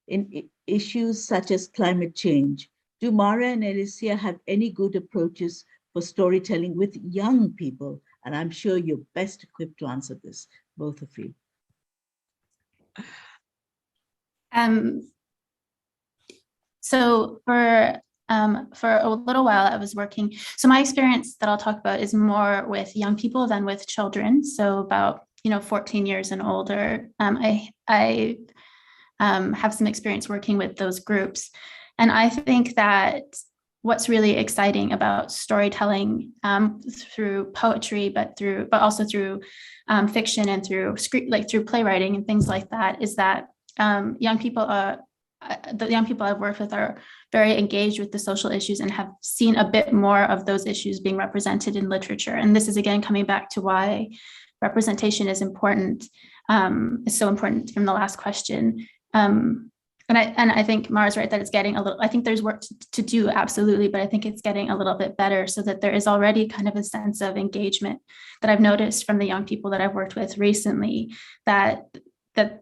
in issues such as climate change? Do Mara and Alycia have any good approaches for storytelling with young people? And I'm sure you're best equipped to answer this, both of you. So for a little while I was working. So my experience that I'll talk about is more with young people than with children. So about 14 years and older. I have some experience working with those groups, and I think that what's really exciting about storytelling through poetry, but also through fiction and through playwriting and things like that, is that the young people I've worked with are very engaged with the social issues and have seen a bit more of those issues being represented in literature. And this is again coming back to why representation is important. It's so important from the last question. And I think Mara's right that it's getting a little, I think there's work to do, absolutely, but I think it's getting a little bit better, so that there is already kind of a sense of engagement that I've noticed from the young people that I've worked with recently, that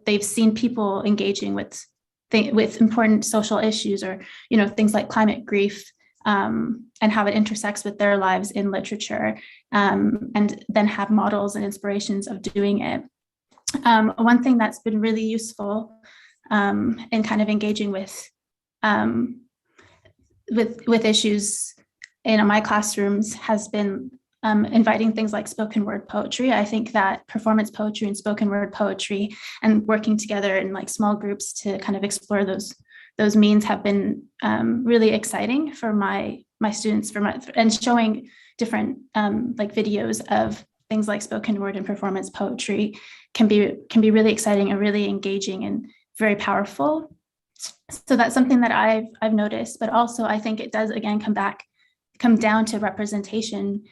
they've seen people engaging with important social issues, or things like climate grief, and how it intersects with their lives in literature, and then have models and inspirations of doing it. One thing that's been really useful in kind of engaging with issues in my classrooms has been inviting things like spoken word poetry. I think that performance poetry and spoken word poetry and working together in like small groups to kind of explore those means have been really exciting for my students, and showing different like videos of things like spoken word and performance poetry can be really exciting and really engaging and very powerful. So that's something that I've noticed, but also I think it does again come down to representation,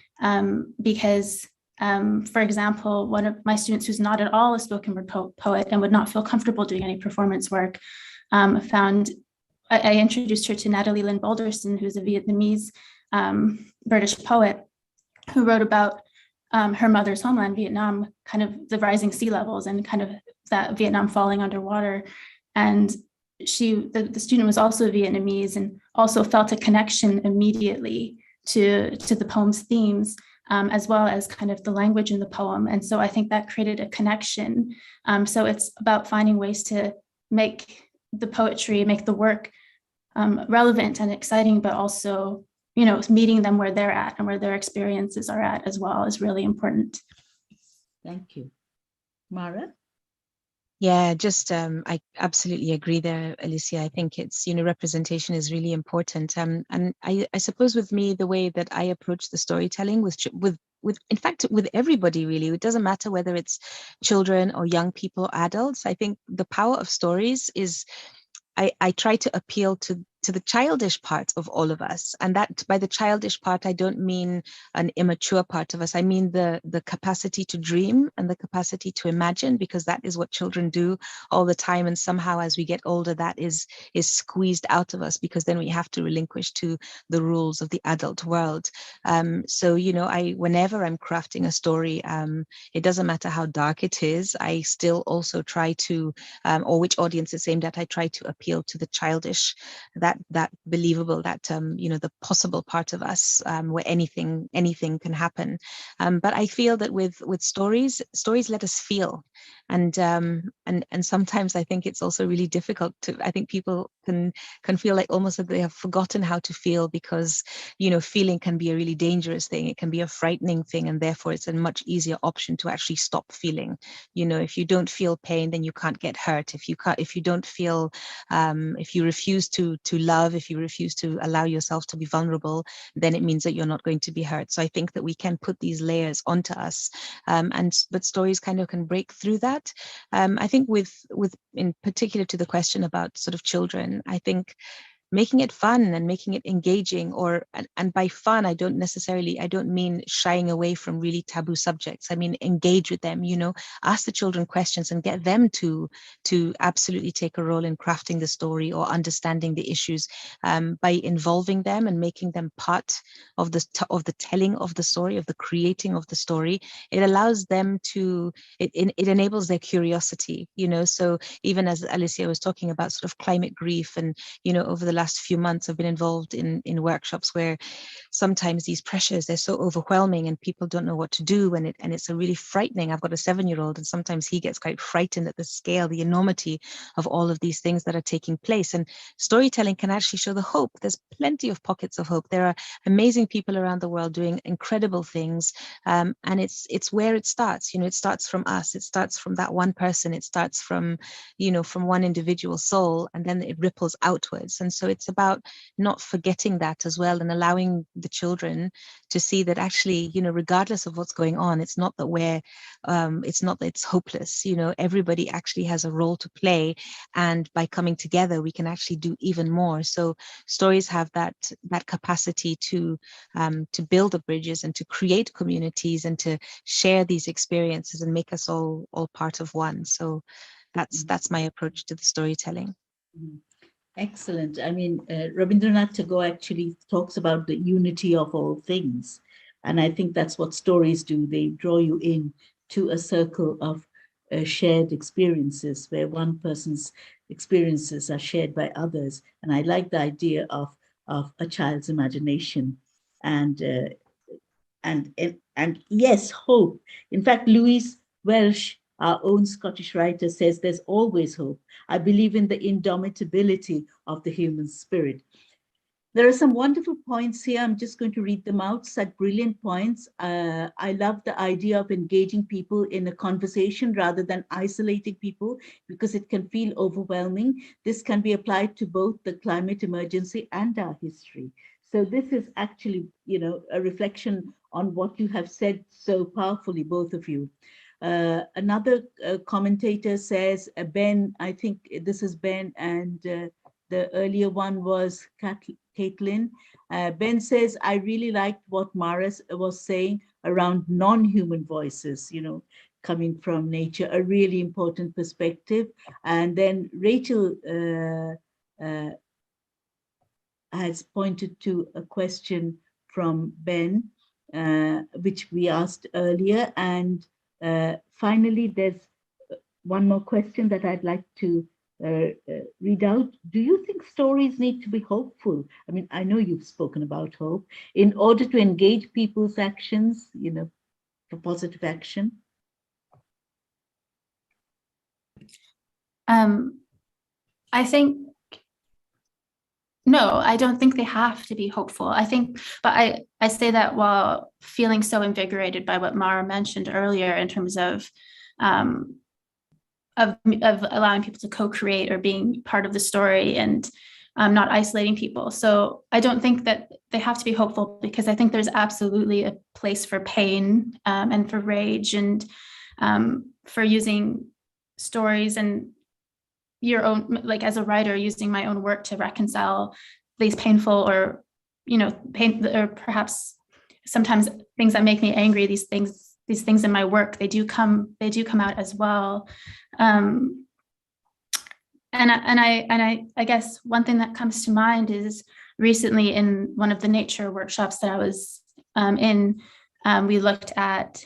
because for example, one of my students who's not at all a spoken word poet and would not feel comfortable doing any performance work, I introduced her to Natalie Lynn Balderson, who's a Vietnamese British poet who wrote about her mother's homeland, Vietnam, kind of the rising sea levels and kind of that Vietnam falling underwater. And the student was also Vietnamese and also felt a connection immediately to the poem's themes, as well as kind of the language in the poem. And so I think that created a connection. So it's about finding ways to make the poetry, make the work relevant and exciting, but also, you know, meeting them where they're at and where their experiences are at as well is really important. Thank you. Mara? Yeah, just I absolutely agree there, Alycia. I think it's, you know, representation is really important. And I suppose with me, the way that I approach the storytelling with in fact, with everybody really, it doesn't matter whether it's children or young people, adults. I think the power of stories is I try to appeal to the childish part of all of us. And that, by the childish part, I don't mean an immature part of us. I mean the capacity to dream and the capacity to imagine, because that is what children do all the time. And somehow as we get older, that is squeezed out of us, because then we have to relinquish to the rules of the adult world. So, you know, whenever I'm crafting a story, it doesn't matter how dark it is, I still also try to, or which audience it's aimed at, I try to appeal to the childish, that believable, that you know, the possible part of us, where anything can happen. But I feel that with stories let us feel, and sometimes I think it's also really difficult to. I think people can feel like almost that they have forgotten how to feel, because, you know, feeling can be a really dangerous thing. It can be a frightening thing, and therefore it's a much easier option to actually stop feeling. You know, if you don't feel pain, then you can't get hurt. If you don't feel, if you refuse to love, if you refuse to allow yourself to be vulnerable, then it means that you're not going to be hurt. So I think that we can put these layers onto us, but stories kind of can break through that. I think with in particular to the question about sort of children, I think making it fun and making it engaging, and by fun, I don't mean shying away from really taboo subjects. I mean, engage with them, you know, ask the children questions and get them to absolutely take a role in crafting the story or understanding the issues, by involving them and making them part of the telling of the story, of the creating of the story. It allows them to, it enables their curiosity, you know. So even as Alycia was talking about sort of climate grief, and, you know, over the last few months I've been involved in workshops where sometimes these pressures, they're so overwhelming and people don't know what to do, and it's a really frightening. I've got a 7-year-old, and sometimes he gets quite frightened at the scale, the enormity of all of these things that are taking place. And storytelling can actually show the hope. There's plenty of pockets of hope. There are amazing people around the world doing incredible things, and it's where it starts. You know, it starts from us. It starts from that one person. It starts from, you know, from one individual soul, and then it ripples outwards. And so it's about not forgetting that as well, and allowing the children to see that actually, you know, regardless of what's going on, it's not that it's hopeless. You know, everybody actually has a role to play, and by coming together, we can actually do even more. So stories have that capacity to build the bridges and to create communities and to share these experiences and make us all part of one. So that's my approach to the storytelling. Excellent. I mean, Rabindranath Tagore actually talks about the unity of all things. And I think that's what stories do. They draw you in to a circle of shared experiences, where one person's experiences are shared by others. And I like the idea of a child's imagination and yes, hope. In fact, Louise Welsh, our own Scottish writer, says there's always hope. I believe in the indomitability of the human spirit. There are some wonderful points here. I'm just going to read them out, such brilliant points. I love the idea of engaging people in a conversation rather than isolating people, because it can feel overwhelming. This can be applied to both the climate emergency and our history. So this is actually, you know, a reflection on what you have said so powerfully, both of you. Another commentator says, Ben, I think this is Ben, and the earlier one was Caitlin. Ben says, I really liked what Maris was saying around non-human voices, you know, coming from nature, a really important perspective. And then Rachel has pointed to a question from Ben, which we asked earlier. And finally, there's one more question that I'd like to read out. Do you think stories need to be hopeful? I mean, I know you've spoken about hope in order to engage people's actions, you know, for positive action. I think, no, I don't think they have to be hopeful. I think, but I say that while feeling so invigorated by what Mara mentioned earlier in terms of allowing people to co-create or being part of the story and not isolating people. So I don't think that they have to be hopeful, because I think there's absolutely a place for pain and for rage and for using stories and your own, like as a writer, using my own work to reconcile these painful or, you know, pain, or perhaps sometimes things that make me angry, these things in my work, they do come out as well. And I guess one thing that comes to mind is recently in one of the nature workshops that I was in, we looked at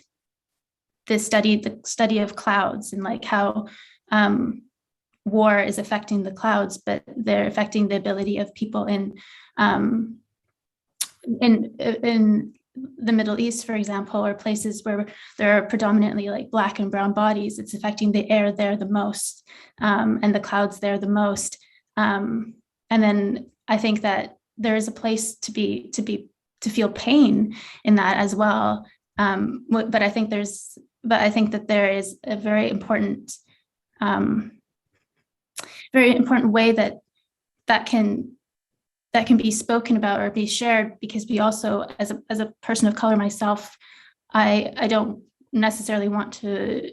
the study of clouds and like how war is affecting the clouds, but they're affecting the ability of people in the Middle East, for example, or places where there are predominantly like Black and brown bodies. It's affecting the air there the most, and the clouds there the most. And then I think that there is a place to feel pain in that as well. But I think that there is a very important way that can be spoken about or be shared, because we also, as a person of color myself, I don't necessarily want to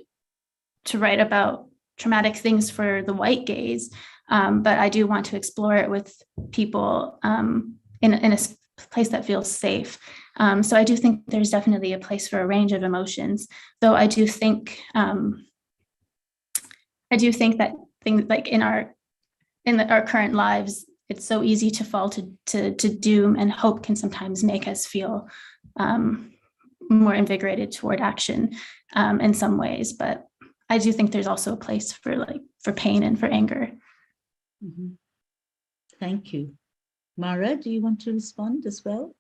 write about traumatic things for the white gaze, but I do want to explore it with people in a place that feels safe. So I do think there's definitely a place for a range of emotions, though I do think that things like in our current lives, it's so easy to fall to doom, and hope can sometimes make us feel more invigorated toward action in some ways. But I do think there's also a place for pain and for anger. Mm-hmm. Thank you. Mara, do you want to respond as well?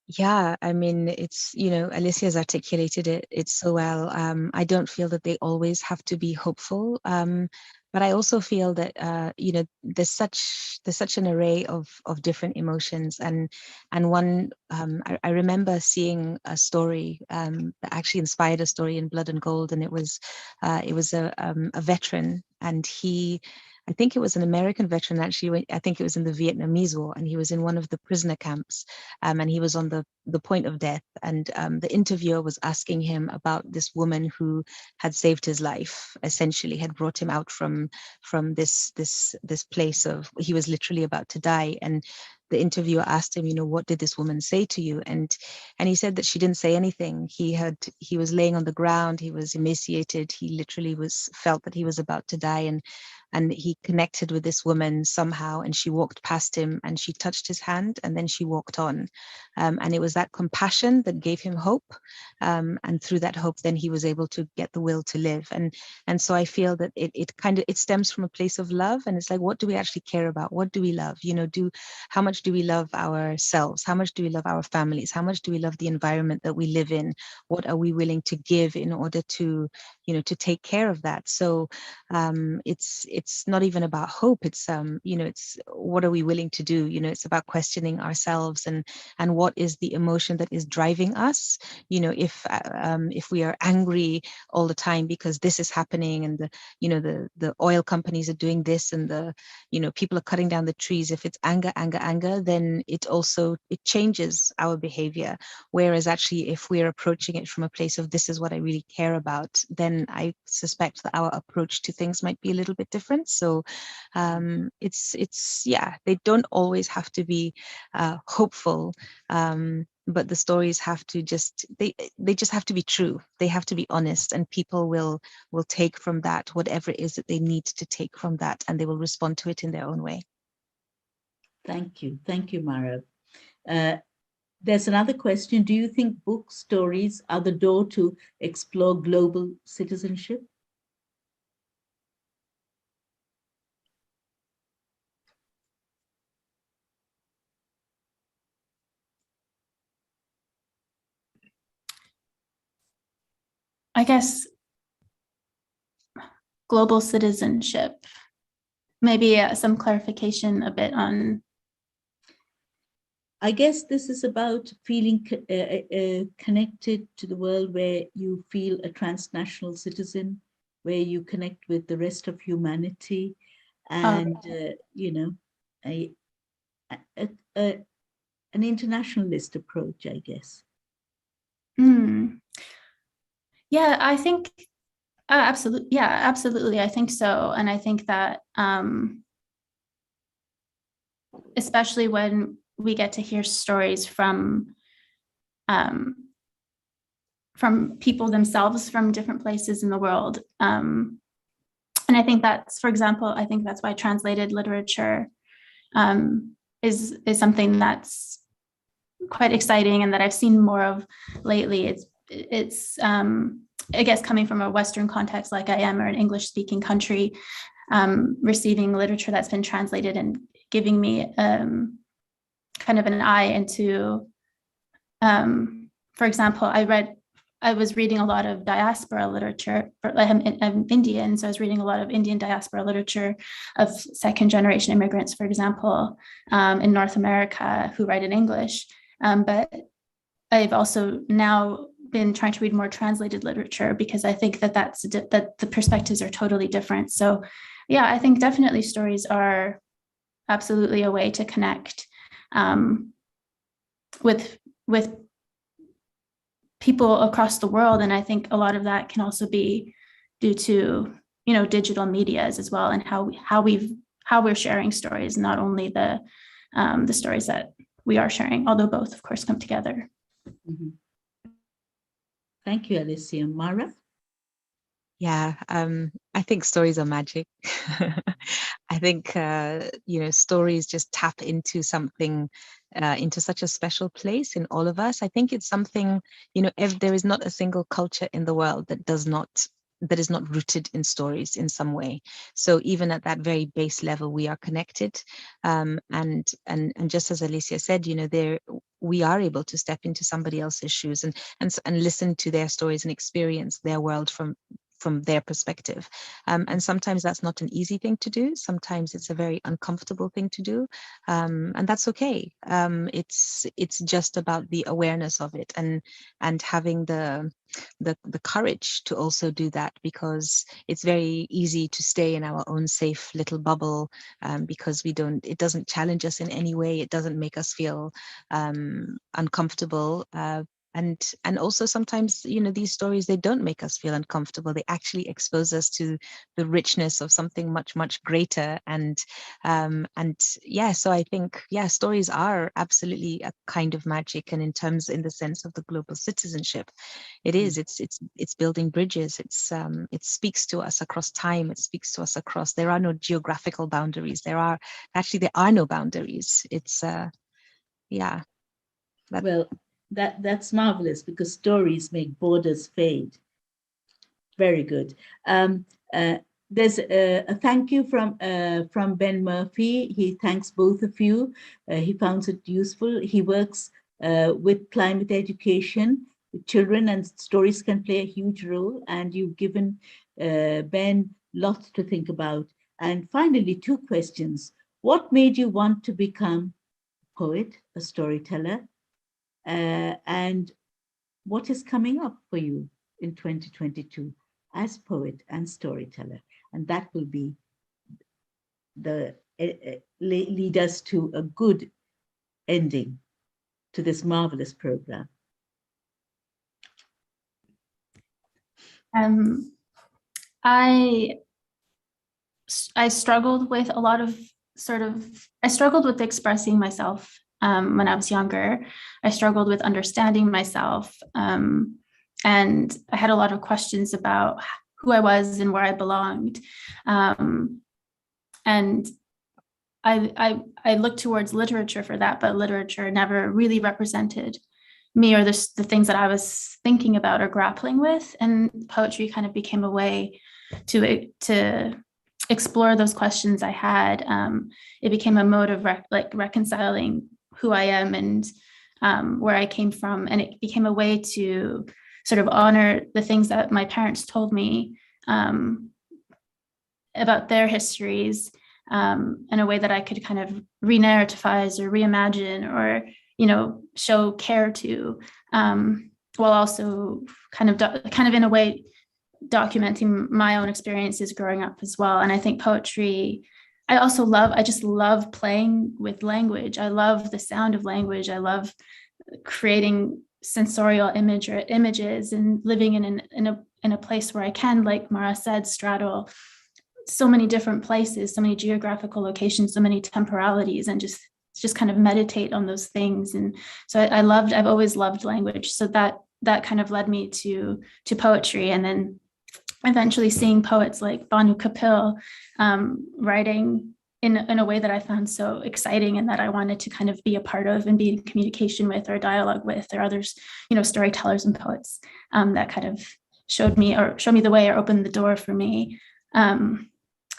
Yeah, I mean, it's, you know, Alycia has articulated it so well. I don't feel that they always have to be hopeful. But I also feel that you know, there's such an array of different emotions, and one I remember seeing a story that actually inspired a story in Blood and Gold, and it was a veteran, and I think it was an American veteran, actually. I think it was in the Vietnamese War, and he was in one of the prisoner camps, and he was on the point of death. And the interviewer was asking him about this woman who had saved his life, essentially had brought him out from this place of, he was literally about to die. And the interviewer asked him, you know, what did this woman say to you? And he said that she didn't say anything. He was laying on the ground. He was emaciated. He literally felt that he was about to die. And he connected with this woman somehow, and she walked past him and she touched his hand, and then she walked on. And it was that compassion that gave him hope. And through that hope, then he was able to get the will to live. And so I feel that it stems from a place of love. And it's like, what do we actually care about? What do we love? You know, how much do we love ourselves? How much do we love our families? How much do we love the environment that we live in? What are we willing to give in order to, you know, to take care of that? So it's it's not even about hope. It's it's what are we willing to do? It's about questioning ourselves and what is the emotion that is driving us. If we are angry all the time because this is happening and the oil companies are doing this and the people are cutting down the trees. If it's anger, then it changes our behavior. Whereas actually, if we're approaching it from a place of this is what I really care about, then I suspect that our approach to things might be a little bit different. So they don't always have to be hopeful, but the stories have to they just have to be true. They have to be honest, and people will take from that whatever it is that they need to take from that, and they will respond to it in their own way. Thank you, Mara. There's another question. Do you think book stories are the door to explore global citizenship? I guess global citizenship. Maybe some clarification a bit on. I guess this is about feeling connected to the world, where you feel a transnational citizen, where you connect with the rest of humanity, and an internationalist approach, I guess. Yeah, I think absolutely. Yeah, absolutely. I think so. And I think that especially when we get to hear stories from people themselves from different places in the world. And I think that's, for example, I think that's why translated literature is something that's quite exciting and that I've seen more of lately. It's I guess coming from a Western context like I am, or an English-speaking country, receiving literature that's been translated and giving me kind of an eye into, for example, I was reading a lot of diaspora literature. I'm Indian, so I was reading a lot of Indian diaspora literature of second-generation immigrants, for example, in North America who write in English. But I've also now been trying to read more translated literature because I think that that the perspectives are totally different. So, yeah, I think definitely stories are absolutely a way to connect with people across the world. And I think a lot of that can also be due to, digital medias as well, and how we're sharing stories, not only the stories that we are sharing, although both, of course, come together. Mm-hmm. Thank you, Alycia. Mara? Yeah, I think stories are magic. I think, stories just tap into something, into such a special place in all of us. I think it's something, if there is not a single culture in the world that is not rooted in stories in some way. So even at that very base level, we are connected. And just as Alycia said, we are able to step into somebody else's shoes and listen to their stories and experience their world from their perspective. And sometimes that's not an easy thing to do. Sometimes it's a very uncomfortable thing to do. And that's okay. It's just about the awareness of it and having the courage to also do that, because it's very easy to stay in our own safe little bubble, because it doesn't challenge us in any way. It doesn't make us feel uncomfortable. And also sometimes, these stories, they don't make us feel uncomfortable. They actually expose us to the richness of something much, much greater. And so I think, stories are absolutely a kind of magic. And in the sense of the global citizenship, it is, it's building bridges. It speaks to us across time. It speaks to us across, there are no geographical boundaries. There are no boundaries. It's, Well, that's marvelous, because stories make borders fade. Very good. There's a thank you from Ben Murphy. He thanks both of you. He found it useful. He works with climate education with children, and stories can play a huge role. And you've given Ben lots to think about. And finally, 2 questions. What made you want to become a poet, a storyteller? And what is coming up for you in 2022 as poet and storyteller? And that will be the lead us to a good ending to this marvelous program. I struggled with a lot of I struggled with expressing myself when I was younger. I struggled with understanding myself. And I had a lot of questions about who I was and where I belonged. And I looked towards literature for that, but literature never really represented me or the things that I was thinking about or grappling with. And poetry kind of became a way to explore those questions I had. It became a mode of reconciling who I am and where I came from. And it became a way to sort of honor the things that my parents told me about their histories in a way that I could kind of re-narrativize or reimagine or, show care to, while also kind of in a way documenting my own experiences growing up as well. And I think poetry, I just love playing with language. I love the sound of language. I love creating sensorial images and living in a place where I can, like Mara said, straddle so many different places, so many geographical locations, so many temporalities, and just kind of meditate on those things. And so I've always loved language. So that kind of led me to poetry. And then eventually seeing poets like Banu Kapil writing in a way that I found so exciting and that I wanted to kind of be a part of and be in communication with or dialogue with, or others, storytellers and poets that kind of showed me the way or opened the door for me. So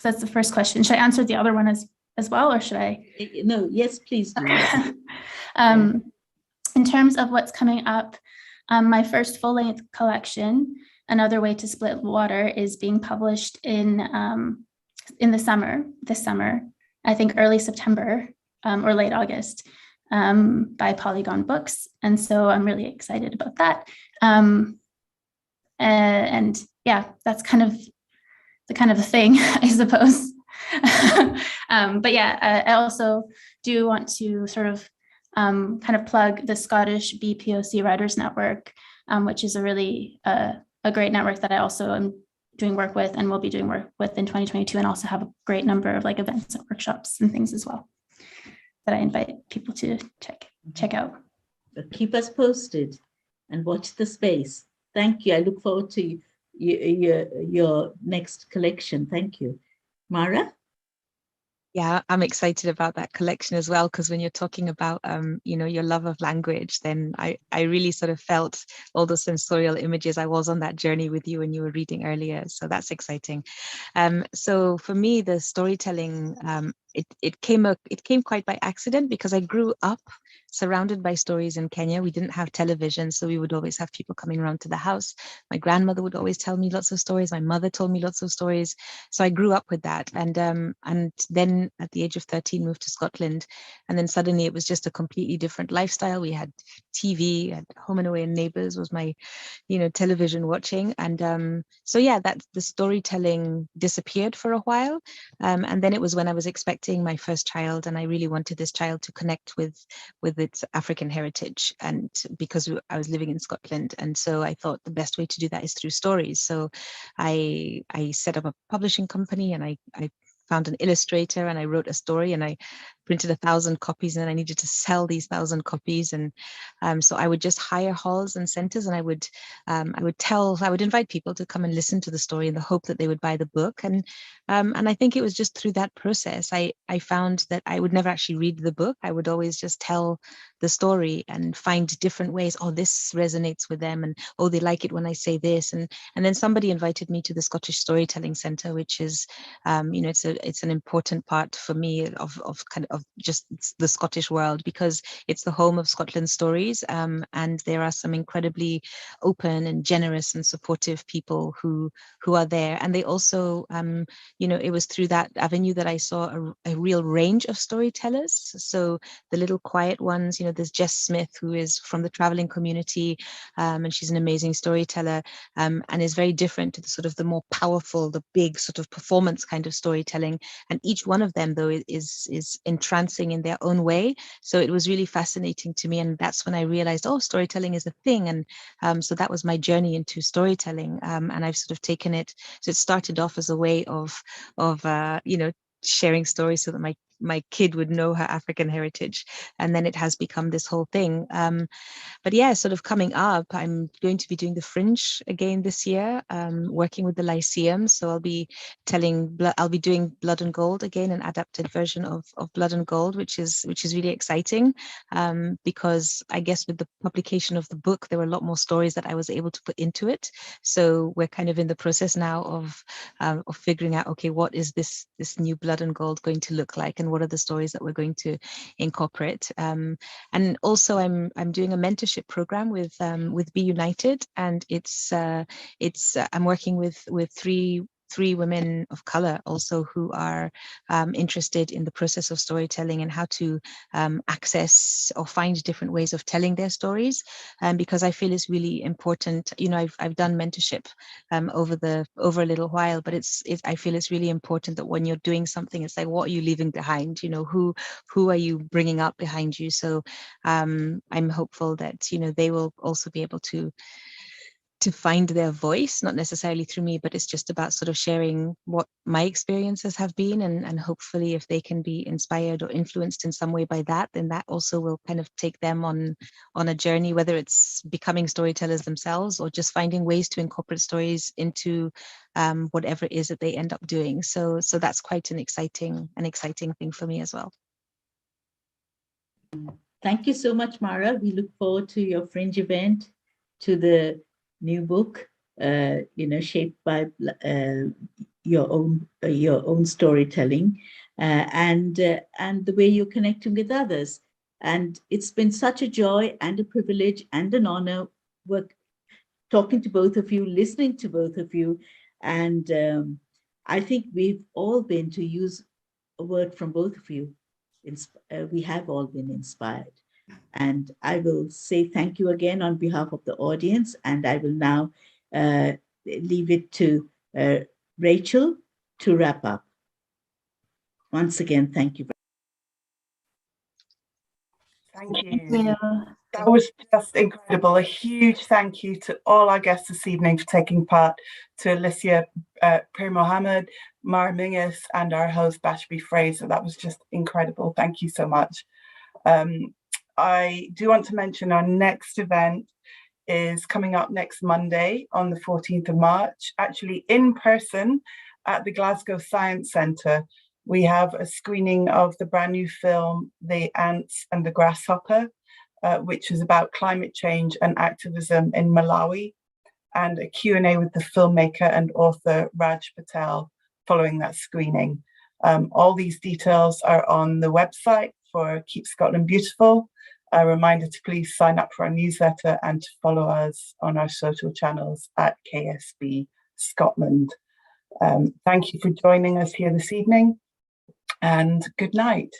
that's the first question. Should I answer the other one as well, or should I? No, yes, please do. In terms of what's coming up, my first full-length collection, Another Way to Split Water, is being published in the summer, this summer, I think early September or late August, by Polygon Books. And so I'm really excited about that. And yeah, that's kind of the thing, I suppose. But yeah, I also do want to sort of kind of plug the Scottish BPOC Writers Network, which is a really a great network that I also am doing work with and will be doing work with in 2022, and also have a great number of events and workshops and things as well that I invite people to check out. But keep us posted and watch the space. Thank you. I look forward to your next collection. Thank you. Mara? Yeah, I'm excited about that collection as well, because when you're talking about, your love of language, then I really sort of felt all those sensorial images. I was on that journey with you when you were reading earlier. So that's exciting. So for me, the storytelling, it came quite by accident, because I grew up surrounded by stories in Kenya. We didn't have television, so we would always have people coming around to the house. My grandmother would always tell me lots of stories. My mother told me lots of stories. So I grew up with that. And then at the age of 13, moved to Scotland. And then suddenly it was just a completely different lifestyle. We had TV, and Home and Away and Neighbours was my, television watching. And so yeah, that the storytelling disappeared for a while. And then it was when I was expecting my first child, and I really wanted this child to connect with its African heritage, and because I was living in Scotland. And so I thought the best way to do that is through stories. So I set up a publishing company, and I found an illustrator, and I wrote a story, and I printed 1,000 copies, and I needed to sell these 1,000 copies. And so I would just hire halls and centers, and I would invite people to come and listen to the story in the hope that they would buy the book. And I think it was just through that process I found that I would never actually read the book. I would always just tell the story and find different ways. Oh, this resonates with them, and oh, they like it when I say this. And then somebody invited me to the Scottish Storytelling Centre, which is, it's an important part for me of just the Scottish world, because it's the home of Scotland's stories, and there are some incredibly open and generous and supportive people who are there. And they also, you know, it was through that avenue that I saw a real range of storytellers. So the little quiet ones, you know, there's Jess Smith, who is from the traveling community, and she's an amazing storyteller, and is very different to the sort of the more powerful, the big sort of performance kind of storytelling. And each one of them, though, is entrancing in their own way. So it was really fascinating to me, and that's when I realized, oh, storytelling is a thing. And so that was my journey into storytelling, and I've sort of taken it. So it started off as a way of you know, sharing stories so that my kid would know her African heritage, and then it has become this whole thing. But yeah, sort of coming up, I'm going to be doing the Fringe again this year, working with the Lyceum. So I'll be doing Blood and Gold again, an adapted version of Blood and Gold, which is really exciting, because I guess with the publication of the book, there were a lot more stories that I was able to put into it. So we're kind of in the process now of figuring out, okay, what is this new Blood and Gold going to look like, and what are the stories that we're going to incorporate. And also I'm doing a mentorship program with Be United, and I'm working with three women of color also who are interested in the process of storytelling and how to access or find different ways of telling their stories, because I feel it's really important. You know, I've done mentorship over a little while, but I feel it's really important that when you're doing something, it's like, what are you leaving behind? You know, who are you bringing up behind you? So I'm hopeful that, you know, they will also be able to find their voice, not necessarily through me, but it's just about sort of sharing what my experiences have been, and hopefully if they can be inspired or influenced in some way by that, then that also will kind of take them on a journey, whether it's becoming storytellers themselves or just finding ways to incorporate stories into whatever it is that they end up doing. So that's quite an exciting thing for me as well. Thank you so much, Mara. We look forward to your Fringe event, to the new book, you know, shaped by your own storytelling, and the way you're connecting with others. And it's been such a joy and a privilege and an honor talking to both of you, listening to both of you. And I think we've all been, to use a word from both of you, we have all been inspired. And I will say thank you again on behalf of the audience, and I will now leave it to Rachel to wrap up. Once again, thank you. Thank you. Thank you. That was just incredible. A huge thank you to all our guests this evening for taking part, to Alycia Pirmohamed, Mara Menzies, and our host Bashabi Fraser. That was just incredible. Thank you so much. I do want to mention our next event is coming up next Monday on the 14th of March, actually in person at the Glasgow Science Centre. We have a screening of the brand new film, The Ants and the Grasshopper, which is about climate change and activism in Malawi, and a Q&A with the filmmaker and author Raj Patel following that screening. All these details are on the website for Keep Scotland Beautiful. A reminder to please sign up for our newsletter and to follow us on our social channels at KSB Scotland. Thank you for joining us here this evening, and good night.